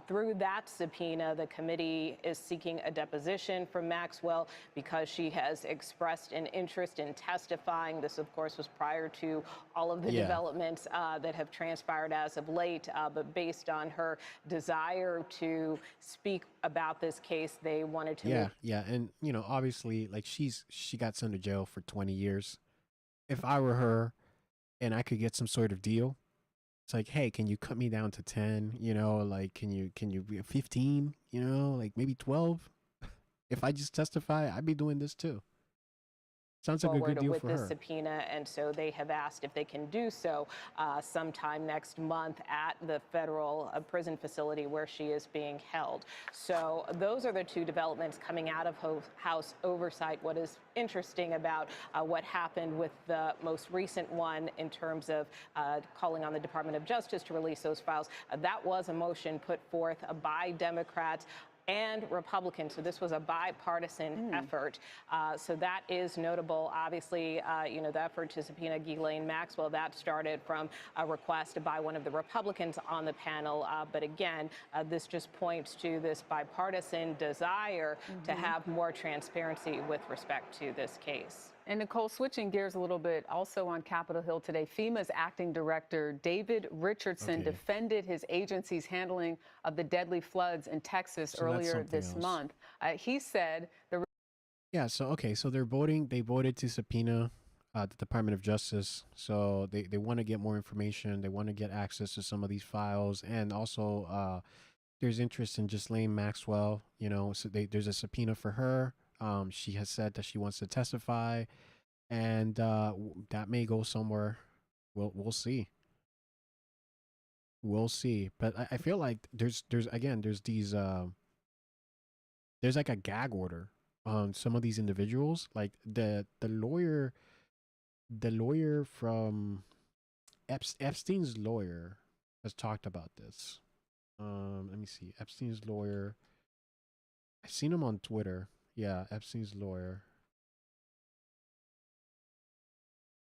through that subpoena, the committee is seeking a deposition from Maxwell because she has expressed an interest in testifying. This, of course, was prior to all of the developments that have transpired as of late. But based on her desire to speak about this case, they wanted to and you know, obviously, like she got sent to jail for 20 years. If I were her and I could get some sort of deal, it's like, hey, can you cut me down to 10? You know, like can you be 15? You know, like maybe 12? If I just testify, I'd be doing this too. Sounds like a good deal with for this her. Subpoena, and so they have asked if they can do so sometime next month at the federal prison facility where she is being held. So those are the two developments coming out of House Oversight. What is interesting about what happened with the most recent one in terms of calling on the Department of Justice to release those files, that was a motion put forth by Democrats and Republicans. So this was a bipartisan effort. So that is notable. Obviously, you know, the effort to subpoena Ghislaine Maxwell, that started from a request by one of the Republicans on the panel. But again, this just points to this bipartisan desire to have more transparency with respect to this case. And Nicole, switching gears a little bit, also on Capitol Hill today, FEMA's acting director, David Richardson, defended his agency's handling of the deadly floods in Texas earlier this month. He said so they voted to subpoena the Department of Justice. So they want to get more information. They want to get access to some of these files. And also there's interest in Ghislaine Maxwell. You know, so there's a subpoena for her. She has said that she wants to testify, and that may go somewhere. We'll see. We'll see. But I feel like there's these there's like a gag order on some of these individuals. Like the lawyer from Epstein's lawyer has talked about this. Let me see. Epstein's lawyer. I've seen him on Twitter. Yeah, Epstein's lawyer.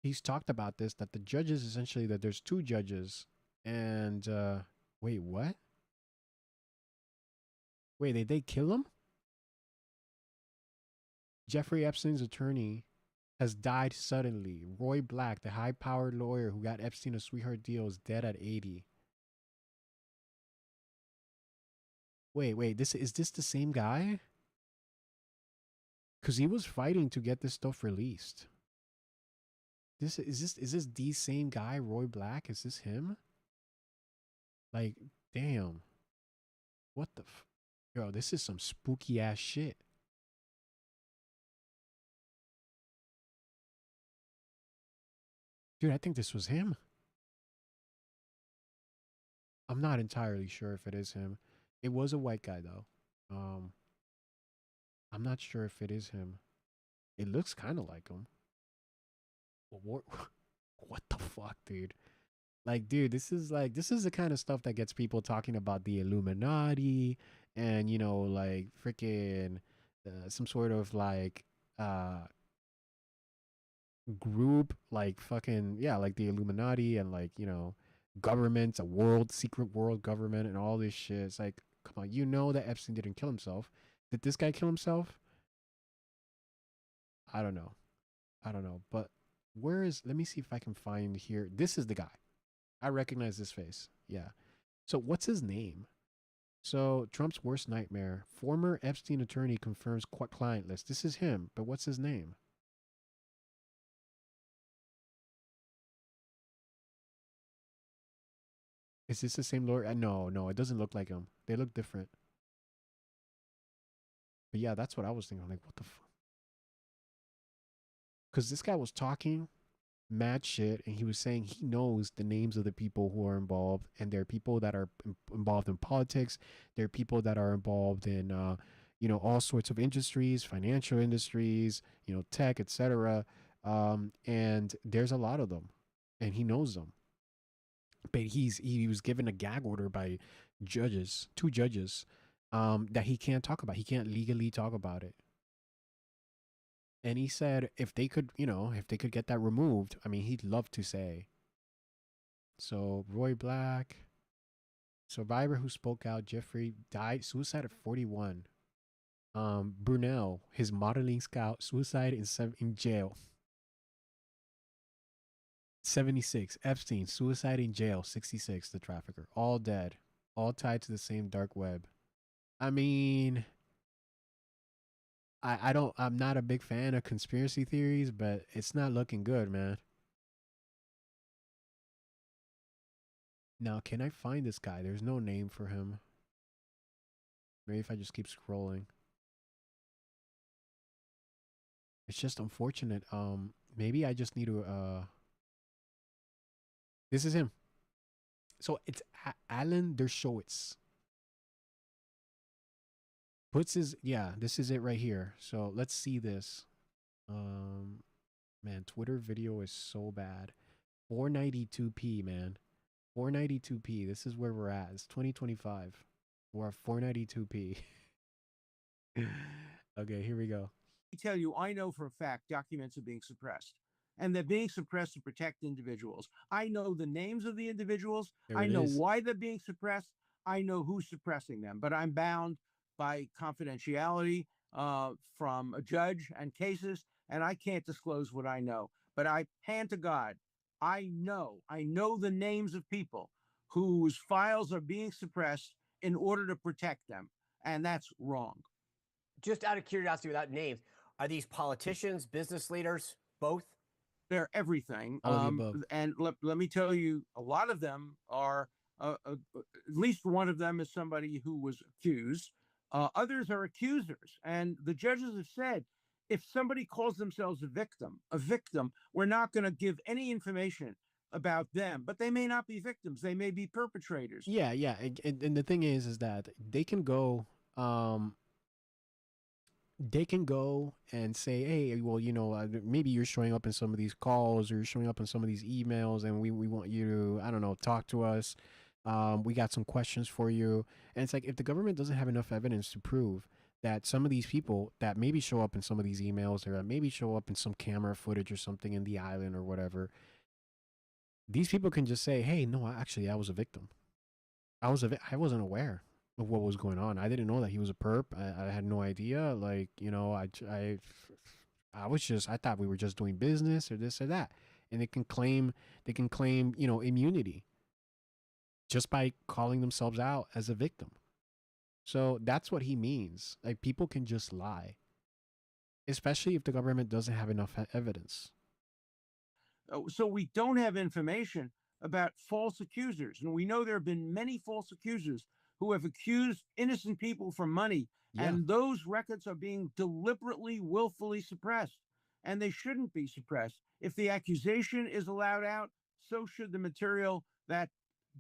He's talked about this, that the judges, essentially, that there's two judges. And, wait, what? Wait, did they kill him? Jeffrey Epstein's attorney has died suddenly. Roy Black, the high-powered lawyer who got Epstein a sweetheart deal, is dead at 80. Wait, this is this the same guy? Cause he was fighting to get this stuff released. Is this the same guy, Roy Black? Is this him? Like, damn. What the Yo, this is some spooky ass shit. Dude, I think this was him. I'm not entirely sure if it is him. It was a white guy though. I'm not sure if it is him. It looks kind of like him. What, what the fuck, dude? Like, dude, this is the kind of stuff that gets people talking about the Illuminati and like freaking some sort of like group, like fucking yeah, like the Illuminati and like governments, a world secret world government and all this shit. It's like, come on, that Epstein didn't kill himself. Did this guy kill himself? I don't know. But let me see if I can find here. This is the guy. I recognize this face. Yeah. So what's his name? So Trump's worst nightmare. Former Epstein attorney confirms client list. This is him, but what's his name? Is this the same lawyer? No, it doesn't look like him. They look different. But yeah, that's what I was thinking. I'm like, what the fuck? Because this guy was talking mad shit and he was saying he knows the names of the people who are involved, and there are people that are involved in politics, there are people that are involved in all sorts of industries, financial industries, tech, etc. And there's a lot of them and he knows them, but he was given a gag order by two judges, that he can't talk about. He can't legally talk about it. And he said if they could, if they could get that removed, I mean, he'd love to say. So Roy Black, survivor who spoke out, Jeffrey died, suicide at 41. Brunel, his modeling scout, suicide in jail. 76. Epstein, suicide in jail. 66. The trafficker, all dead, all tied to the same dark web. I mean, I'm not a big fan of conspiracy theories, but it's not looking good, man. Now, can I find this guy? There's no name for him. Maybe if I just keep scrolling. It's just unfortunate. Maybe I just need to this is him. So it's Alan Dershowitz. This is it right here. So let's see this. Man, Twitter video is so bad. 492p, man. 492p. This is where we're at. It's 2025. We're at 492p. Okay, here we go. I tell you, I know for a fact documents are being suppressed. And they're being suppressed to protect individuals. I know the names of the individuals. I know why they're being suppressed. I know who's suppressing them. But I'm bound by confidentiality from a judge and cases, and I can't disclose what I know. But I hand to God, I know the names of people whose files are being suppressed in order to protect them, and that's wrong. Just out of curiosity, without names, are these politicians, business leaders, both? They're everything. And let me tell you, a lot of them are, at least one of them is somebody who was accused. Others are accusers. And the judges have said, if somebody calls themselves a victim, we're not going to give any information about them. But they may not be victims. They may be perpetrators. Yeah. And the thing is that they can go... they can go and say, hey, well, maybe you're showing up in some of these calls or you're showing up in some of these emails and we want you to, I don't know, talk to us. We got some questions for you. And it's like, if the government doesn't have enough evidence to prove that some of these people that maybe show up in some of these emails or maybe show up in some camera footage or something in the island or whatever, these people can just say, hey, no, actually, I was a victim. I wasn't aware. of what was going on. I didn't know that he was a perp. I had no idea. Like, you know, I thought we were just doing business or this or that. And they can claim, you know, immunity just by calling themselves out as a victim. So that's what he means. Like, people can just lie, especially if the government doesn't have enough evidence. So we don't have information about false accusers. And we know there have been many false accusers who have accused innocent people for money. Yeah. And those records are being deliberately, willfully suppressed. And they shouldn't be suppressed. If the accusation is allowed out, so should the material that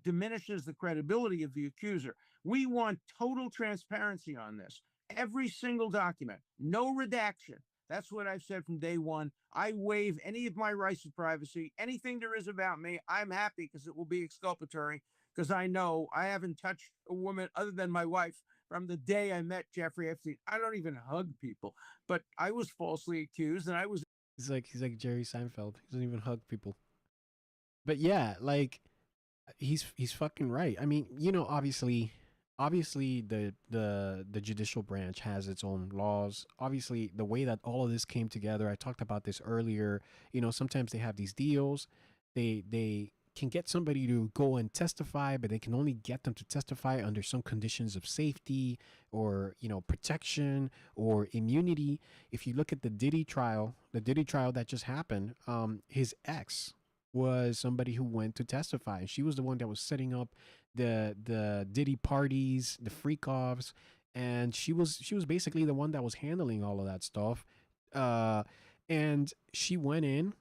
diminishes the credibility of the accuser. We want total transparency on this. Every single document, no redaction. That's what I've said from day one. I waive any of my rights of privacy. Anything there is about me, I'm happy because it will be exculpatory, because I know I haven't touched a woman other than my wife from the day I met Jeffrey Epstein. I don't even hug people, but I was falsely accused and I was. He's like Jerry Seinfeld. He doesn't even hug people. But yeah, like he's fucking right. I mean, you know, obviously the judicial branch has its own laws. Obviously, the way that all of this came together, I talked about this earlier. You know, sometimes they have these deals. They can get somebody to go and testify, but they can only get them to testify under some conditions of safety or, you know, protection or immunity. If you look at the Diddy trial that just happened, his ex was somebody who went to testify. She was the one that was setting up the Diddy parties, the freak offs, and she was basically the one that was handling all of that stuff. And she went in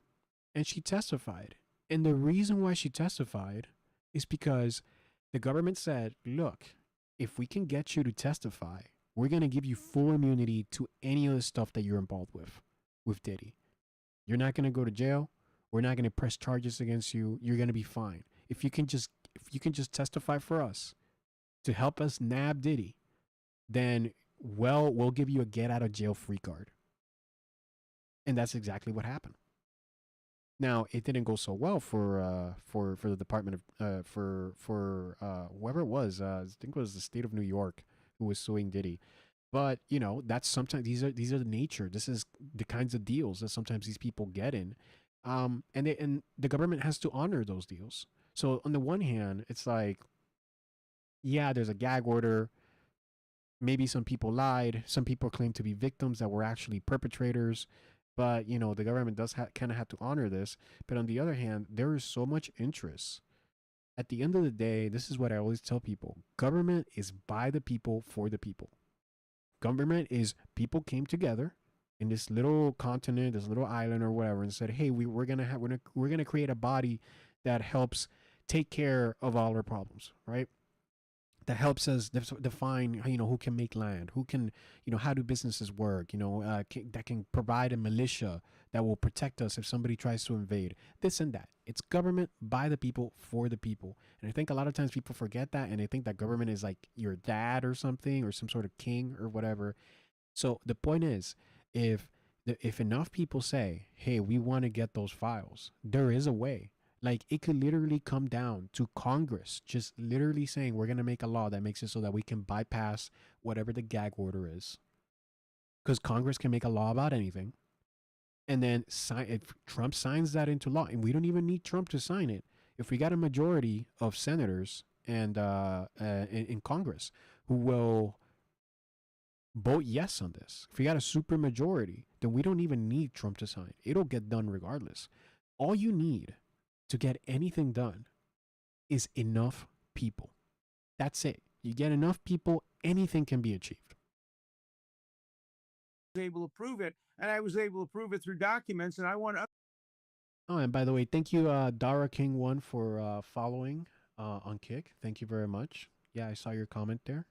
and she testified. And the reason why she testified is because the government said, look, if we can get you to testify, we're going to give you full immunity to any of the stuff that you're involved with Diddy. You're not going to go to jail. We're not going to press charges against you. You're going to be fine. If you can just testify for us to help us nab Diddy, then we'll give you a get out of jail free card. And that's exactly what happened. Now, it didn't go so well for the Department of for whoever it was. I think it was the state of New York who was suing Diddy. But you know, that's sometimes these are the nature. This is the kinds of deals that sometimes these people get in, and the government has to honor those deals. So on the one hand, it's like, yeah, there's a gag order. Maybe some people lied. Some people claim to be victims that were actually perpetrators. But, you know, the government does kind of have to honor this. But on the other hand, there is so much interest. At the end of the day, this is what I always tell people. Government is by the people, for the people. Government is people came together in this little continent, this little island or whatever, and said, hey, we're gonna create a body that helps take care of all our problems, right? That helps us define, you know, who can make land, who can, you know, how do businesses work, you know, that can provide a militia that will protect us if somebody tries to invade, this and that. It's government by the people, for the people. And I think a lot of times people forget that, and they think that government is like your dad or something, or some sort of king or whatever. So the point is, if enough people say, hey, we want to get those files, there is a way. Like, it could literally come down to Congress just literally saying, we're going to make a law that makes it so that we can bypass whatever the gag order is. Because Congress can make a law about anything. And then if Trump signs that into law, and we don't even need Trump to sign it. If we got a majority of senators and in Congress who will vote yes on this, if we got a super majority, then we don't even need Trump to sign. It'll get done regardless. All you need to get anything done is enough people. That's it. You get enough people, anything can be achieved. I was able to prove it, and I was able to prove it through documents, and I want to. Oh, and by the way, thank you, Dara King 1 for following on Kick. Thank you very much. Yeah, I saw your comment there.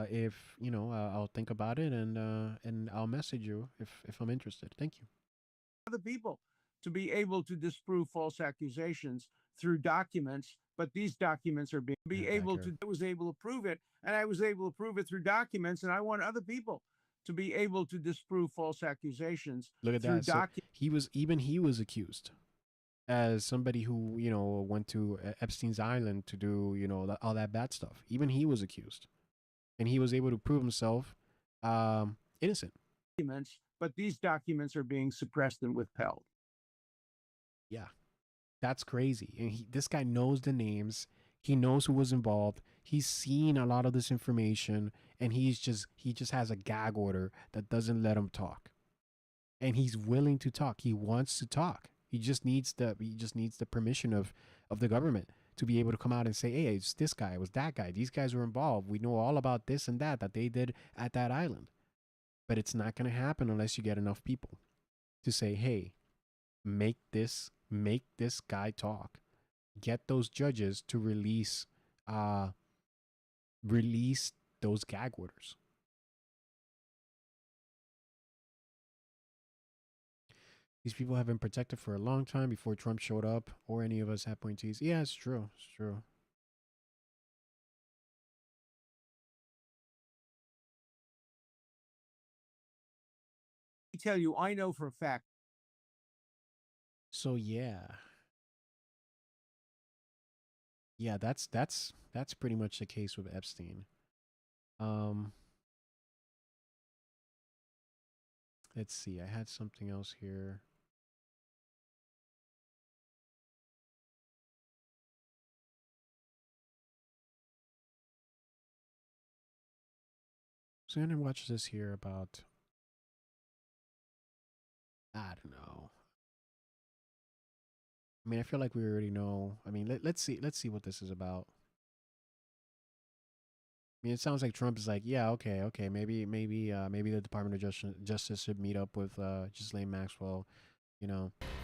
If you know, I'll think about it and I'll message you if I'm interested. Thank you. Other people to be able to disprove false accusations through documents, but these documents are being able to. I was able to prove it, and I was able to prove it through documents, and I want other people to be able to disprove false accusations. Look at that. So he was accused, as somebody who, went to Epstein's island to do, all that bad stuff. Even he was accused, and he was able to prove himself innocent. Documents, but these documents are being suppressed and withheld. Yeah, that's crazy. And this guy knows the names. He knows who was involved. He's seen a lot of this information, and he just has a gag order that doesn't let him talk. And he's willing to talk. He wants to talk. He just needs the permission of the government to be able to come out and say, hey, it's this guy, it was that guy. These guys were involved. We know all about this and that they did at that island. But it's not going to happen unless you get enough people to say, hey, make this guy talk. Get those judges to release those gag orders. These people have been protected for a long time before Trump showed up or any of us appointees. Yeah, it's true. It's true. I tell you, I know for a fact. So yeah, that's pretty much the case with Epstein. Let's see. I had something else here. So I'm gonna watch this here about, I don't know. I mean, I feel like we already know. I mean, let's see what this is about. I mean, it sounds like Trump is like, yeah, okay, maybe the Department of Justice should meet up with Ghislaine Maxwell,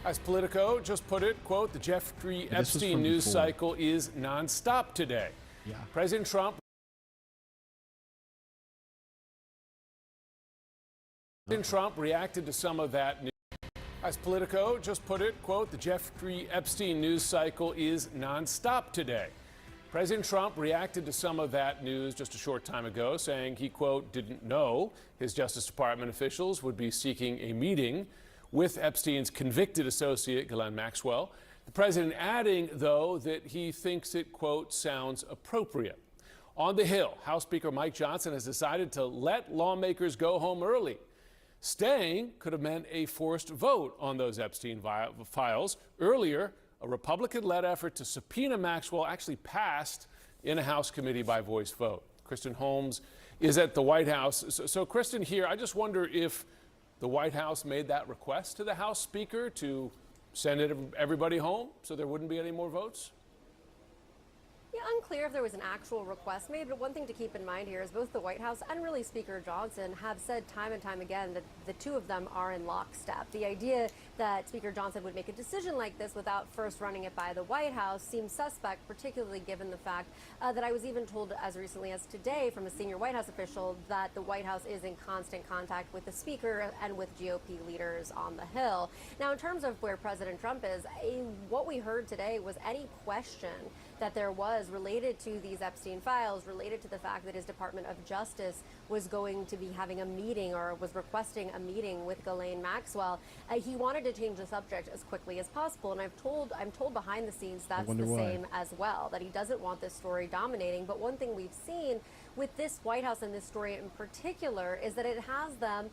As Politico just put it, quote, the Jeffrey Epstein news cycle is nonstop today. Yeah. President Trump reacted to some of that news. As Politico just put it, quote, the Jeffrey Epstein news cycle is nonstop today. President Trump reacted to some of that news just a short time ago, saying he, quote, didn't know his Justice Department officials would be seeking a meeting with Epstein's convicted associate, Ghislaine Maxwell. The president adding, though, that he thinks it, quote, sounds appropriate. On the Hill, House Speaker Mike Johnson has decided to let lawmakers go home early. Staying could have meant a forced vote on those Epstein files. Earlier, a Republican-led effort to subpoena Maxwell actually passed in a House committee by voice vote. Kristen Holmes is at the White House. So Kristen, here, I just wonder if the White House made that request to the House Speaker to send everybody home so there wouldn't be any more votes? Yeah, unclear if there was an actual request made, but one thing to keep in mind here is both the White House and really Speaker Johnson have said time and time again that the two of them are in lockstep. The idea that Speaker Johnson would make a decision like this without first running it by the White House seems suspect, particularly given the fact that I was even told as recently as today from a senior White House official that the White House is in constant contact with the Speaker and with GOP leaders on the Hill. Now, in terms of where President Trump is, what we heard today was any question that there was related to these Epstein files, related to the fact that his Department of Justice was going to be having a meeting or was requesting a meeting with Ghislaine Maxwell. He wanted to change the subject as quickly as possible, and I'm told behind the scenes that's the same as well, that he doesn't want this story dominating. But one thing we've seen with this White House and this story in particular is that it has them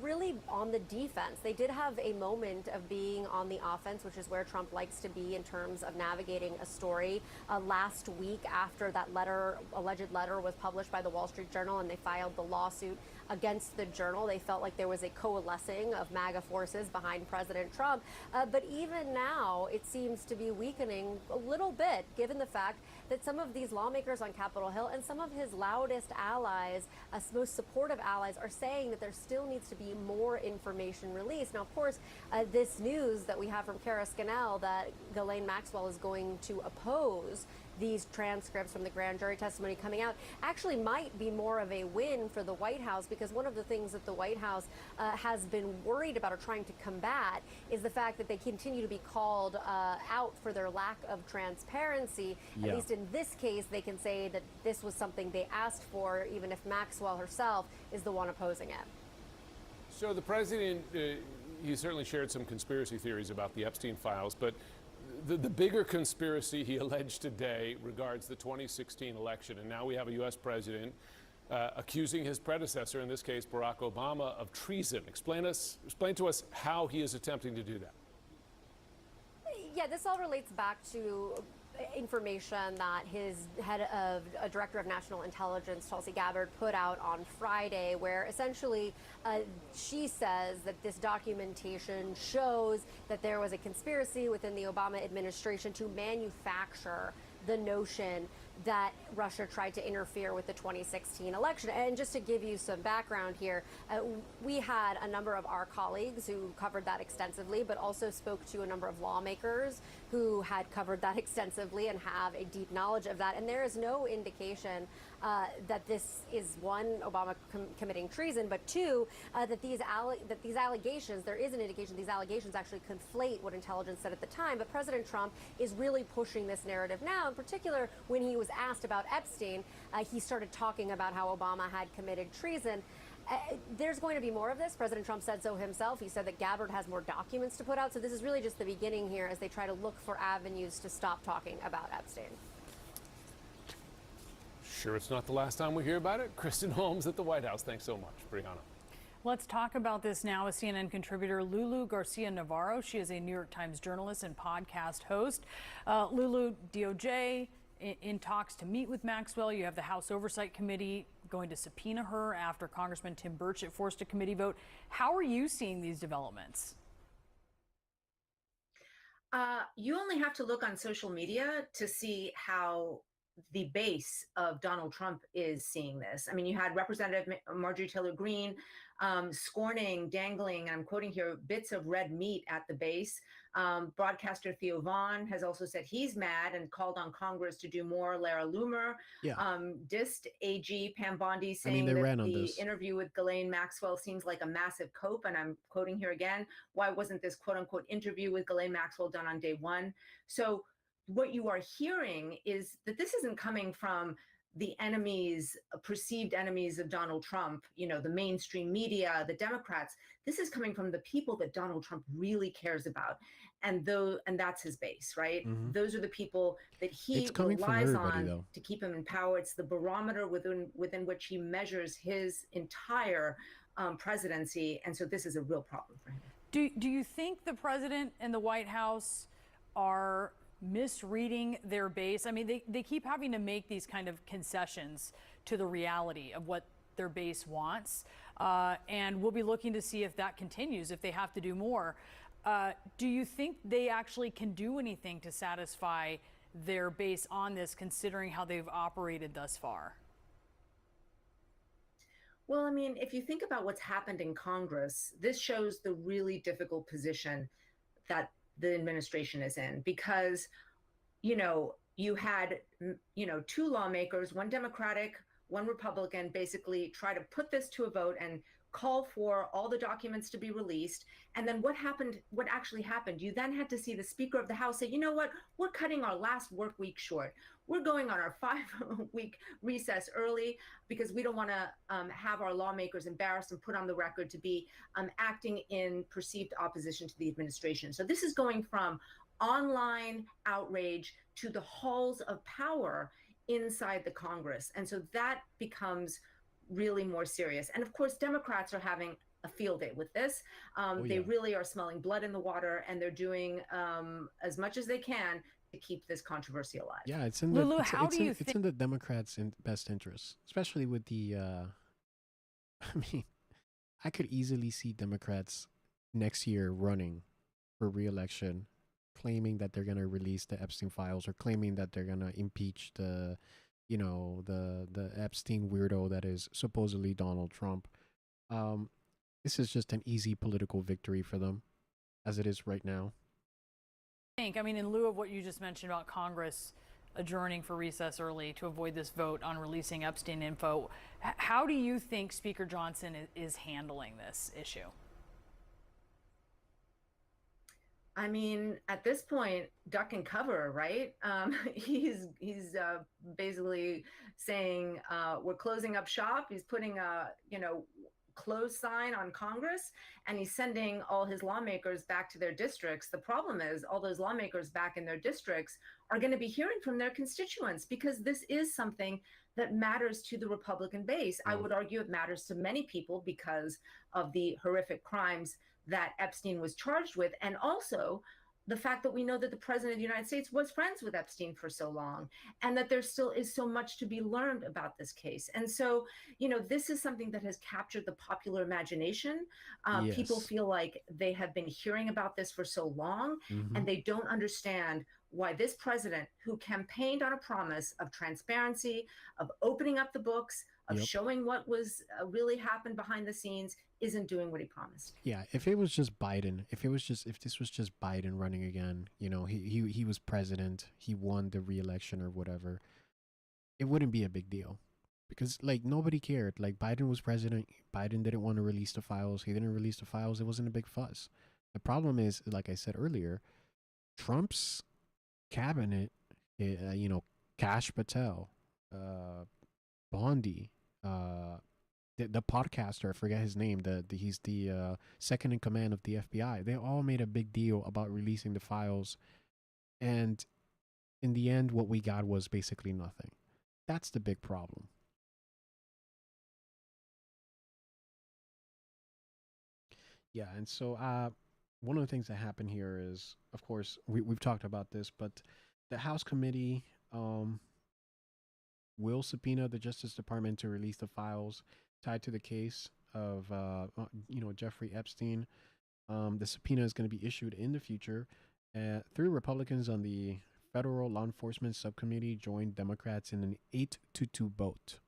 really on the defense. They did have a moment of being on the offense, which is where Trump likes to be in terms of navigating a story. Last week, after that alleged letter was published by the Wall Street Journal and they filed the lawsuit against the Journal, they felt like there was a coalescing of MAGA forces behind President Trump. But even now, it seems to be weakening a little bit, given the fact that some of these lawmakers on Capitol Hill and some of his loudest allies, most supportive allies, are saying that there still needs to be more information released. Now, of course, this news that we have from Kara Scannell that Ghislaine Maxwell is going to oppose these transcripts from the grand jury testimony coming out actually might be more of a win for the White House, because one of the things that the White House has been worried about or trying to combat is the fact that they continue to be called out for their lack of transparency. Yeah. At least in this case, they can say that this was something they asked for, even if Maxwell herself is the one opposing it. So the president, he certainly shared some conspiracy theories about the Epstein files, but the bigger conspiracy he alleged today regards the 2016 election, and now we have a U.S. president accusing his predecessor, in this case Barack Obama, of treason. Explain to us how he is attempting to do that. Yeah, this all relates back to information that his head of director of national intelligence, Tulsi Gabbard, put out on Friday, where essentially she says that this documentation shows that there was a conspiracy within the Obama administration to manufacture the notion that Russia tried to interfere with the 2016 election. And just to give you some background here, we had a number of our colleagues who covered that extensively, but also spoke to a number of lawmakers who had covered that extensively and have a deep knowledge of that. And there is no indication that this is, one, Obama committing treason, but two, that these allegations, there is an indication these allegations actually conflate what intelligence said at the time. But President Trump is really pushing this narrative now. In particular, when he was asked about Epstein, he started talking about how Obama had committed treason. There's going to be more of this. President Trump said so himself. He said that Gabbard has more documents to put out. So this is really just the beginning here as they try to look for avenues to stop talking about Epstein. Sure, it's not the last time we hear about it. Kristen Holmes at the White House. Thanks so much, Brianna. Let's talk about this now with CNN contributor Lulu Garcia-Navarro. She is a New York Times journalist and podcast host. Lulu, DOJ in talks to meet with Maxwell. You have the House Oversight Committee going to subpoena her after Congressman Tim Burchett forced a committee vote. How are you seeing these developments? You only have to look on social media to see how the base of Donald Trump is seeing this. I mean, you had Representative Marjorie Taylor Greene scorning, dangling, I'm quoting here, bits of red meat at the base. Broadcaster Theo Vaughn has also said he's mad and called on Congress to do more. Lara Loomer dissed AG Pam Bondi, saying that the interview with Ghislaine Maxwell seems like a massive cope. And I'm quoting here again, why wasn't this quote unquote interview with Ghislaine Maxwell done on day one? So what you are hearing is that this isn't coming from the enemies, perceived enemies of Donald Trump, you know, the mainstream media, the Democrats. This is coming from the people that Donald Trump really cares about. And that's his base, right? Mm-hmm. Those are the people that he relies on to keep him in power. It's the barometer within which he measures his entire presidency. And so this is a real problem for him. Do you think the president and the White House are misreading their base? I mean, they keep having to make these kind of concessions to the reality of what their base wants. And we'll be looking to see if that continues, if they have to do more. Do you think they actually can do anything to satisfy their base on this, considering how they've operated thus far? Well, I mean, if you think about what's happened in Congress, this shows the really difficult position that the administration is in, because, you know, you had, you know, two lawmakers, one Democratic, one Republican, basically try to put this to a vote and call for all the documents to be released. And then what actually happened? You then had to see the Speaker of the House say, you know what, we're cutting our last work week short. We're going on our 5-week recess early because we don't want to have our lawmakers embarrassed and put on the record to be acting in perceived opposition to the administration. So this is going from online outrage to the halls of power inside the Congress. And so that becomes really more serious. And of course, Democrats are having a field day with this. They really are smelling blood in the water, and they're doing as much as they can to keep this controversy alive. Yeah, it's in Lulu, it's in the Democrats' best interest, especially with the. I mean, I could easily see Democrats next year running for re-election, claiming that they're going to release the Epstein files, or claiming that they're going to impeach the, you know, the Epstein weirdo that is supposedly Donald Trump. This is just an easy political victory for them, as it is right now. I mean, in lieu of what you just mentioned about Congress adjourning for recess early to avoid this vote on releasing Epstein info, how do you think Speaker Johnson is handling this issue? I mean, at this point, duck and cover, right? He's basically saying we're closing up shop. He's putting close sign on Congress, and he's sending all his lawmakers back to their districts. The problem is all those lawmakers back in their districts are going to be hearing from their constituents, because this is something that matters to the Republican base. I would argue it matters to many people because of the horrific crimes that Epstein was charged with, and also the fact that we know that the president of the United States was friends with Epstein for so long, and that there still is so much to be learned about this case. And so, this is something that has captured the popular imagination. People Yes. feel like they have been hearing about this for so long, and they don't understand why this president, who campaigned on a promise of transparency, of opening up the books, of showing what was really happened behind the scenes, isn't doing what he promised. Yeah, if it was just Biden, if this was just Biden running again, he was president, he won the re-election or whatever, it wouldn't be a big deal, because like nobody cared. Like Biden was president, Biden didn't want to release the files, he didn't release the files, it wasn't a big fuss. The problem is, like I said earlier, Trump's cabinet, Kash Patel, Bondi, the podcaster, I forget his name, he's the second in command of the FBI. They all made a big deal about releasing the files, and in the end, what we got was basically nothing. That's the big problem. Yeah, and so one of the things that happened here is, of course, we've talked about this, but the House committee will subpoena the Justice Department to release the files tied to the case of Jeffrey Epstein. The subpoena is going to be issued in the future. 3 Republicans on the Federal Law Enforcement Subcommittee joined Democrats in an 8-2 vote.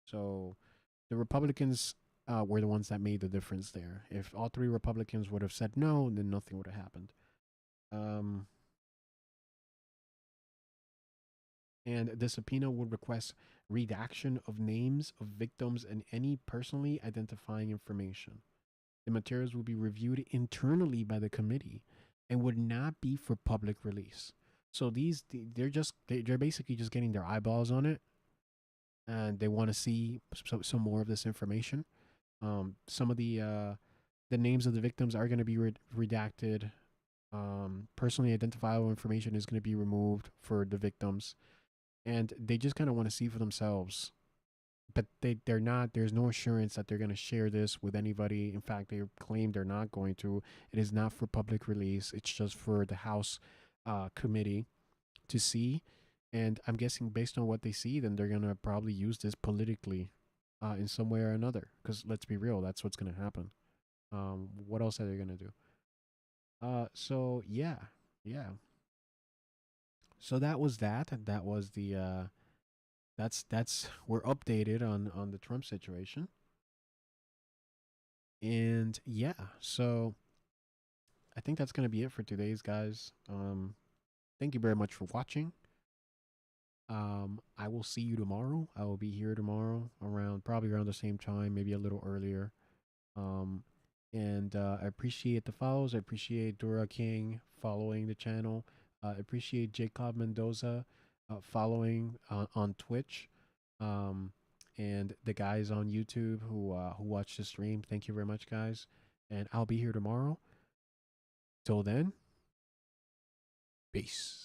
So the Republicans were the ones that made the difference there. If all 3 Republicans would have said no, then nothing would have happened. And the subpoena would request redaction of names of victims and any personally identifying information. The materials will be reviewed internally by the committee and would not be for public release. So they're basically just getting their eyeballs on it, and they want to see some more of this information. Some of the names of the victims are going to be redacted. Personally identifiable information is going to be removed for the victims, and they just kind of want to see for themselves. But they're not. There's no assurance that they're going to share this with anybody. In fact, they claim they're not going to. It is not for public release. It's just for the House committee to see. And I'm guessing based on what they see, then they're going to probably use this politically in some way or another. Because let's be real, that's what's going to happen. What else are they going to do? So yeah. So that was that. That was the that's we're updated on the Trump situation. And yeah, so I think that's gonna be it for today's, guys. Thank you very much for watching. I will see you tomorrow. I will be here tomorrow probably around the same time, maybe a little earlier. And I appreciate the follows. I appreciate Dora King following the channel. I appreciate Jacob Mendoza following on Twitch. And the guys on YouTube who watch the stream. Thank you very much, guys. And I'll be here tomorrow. Till then, peace.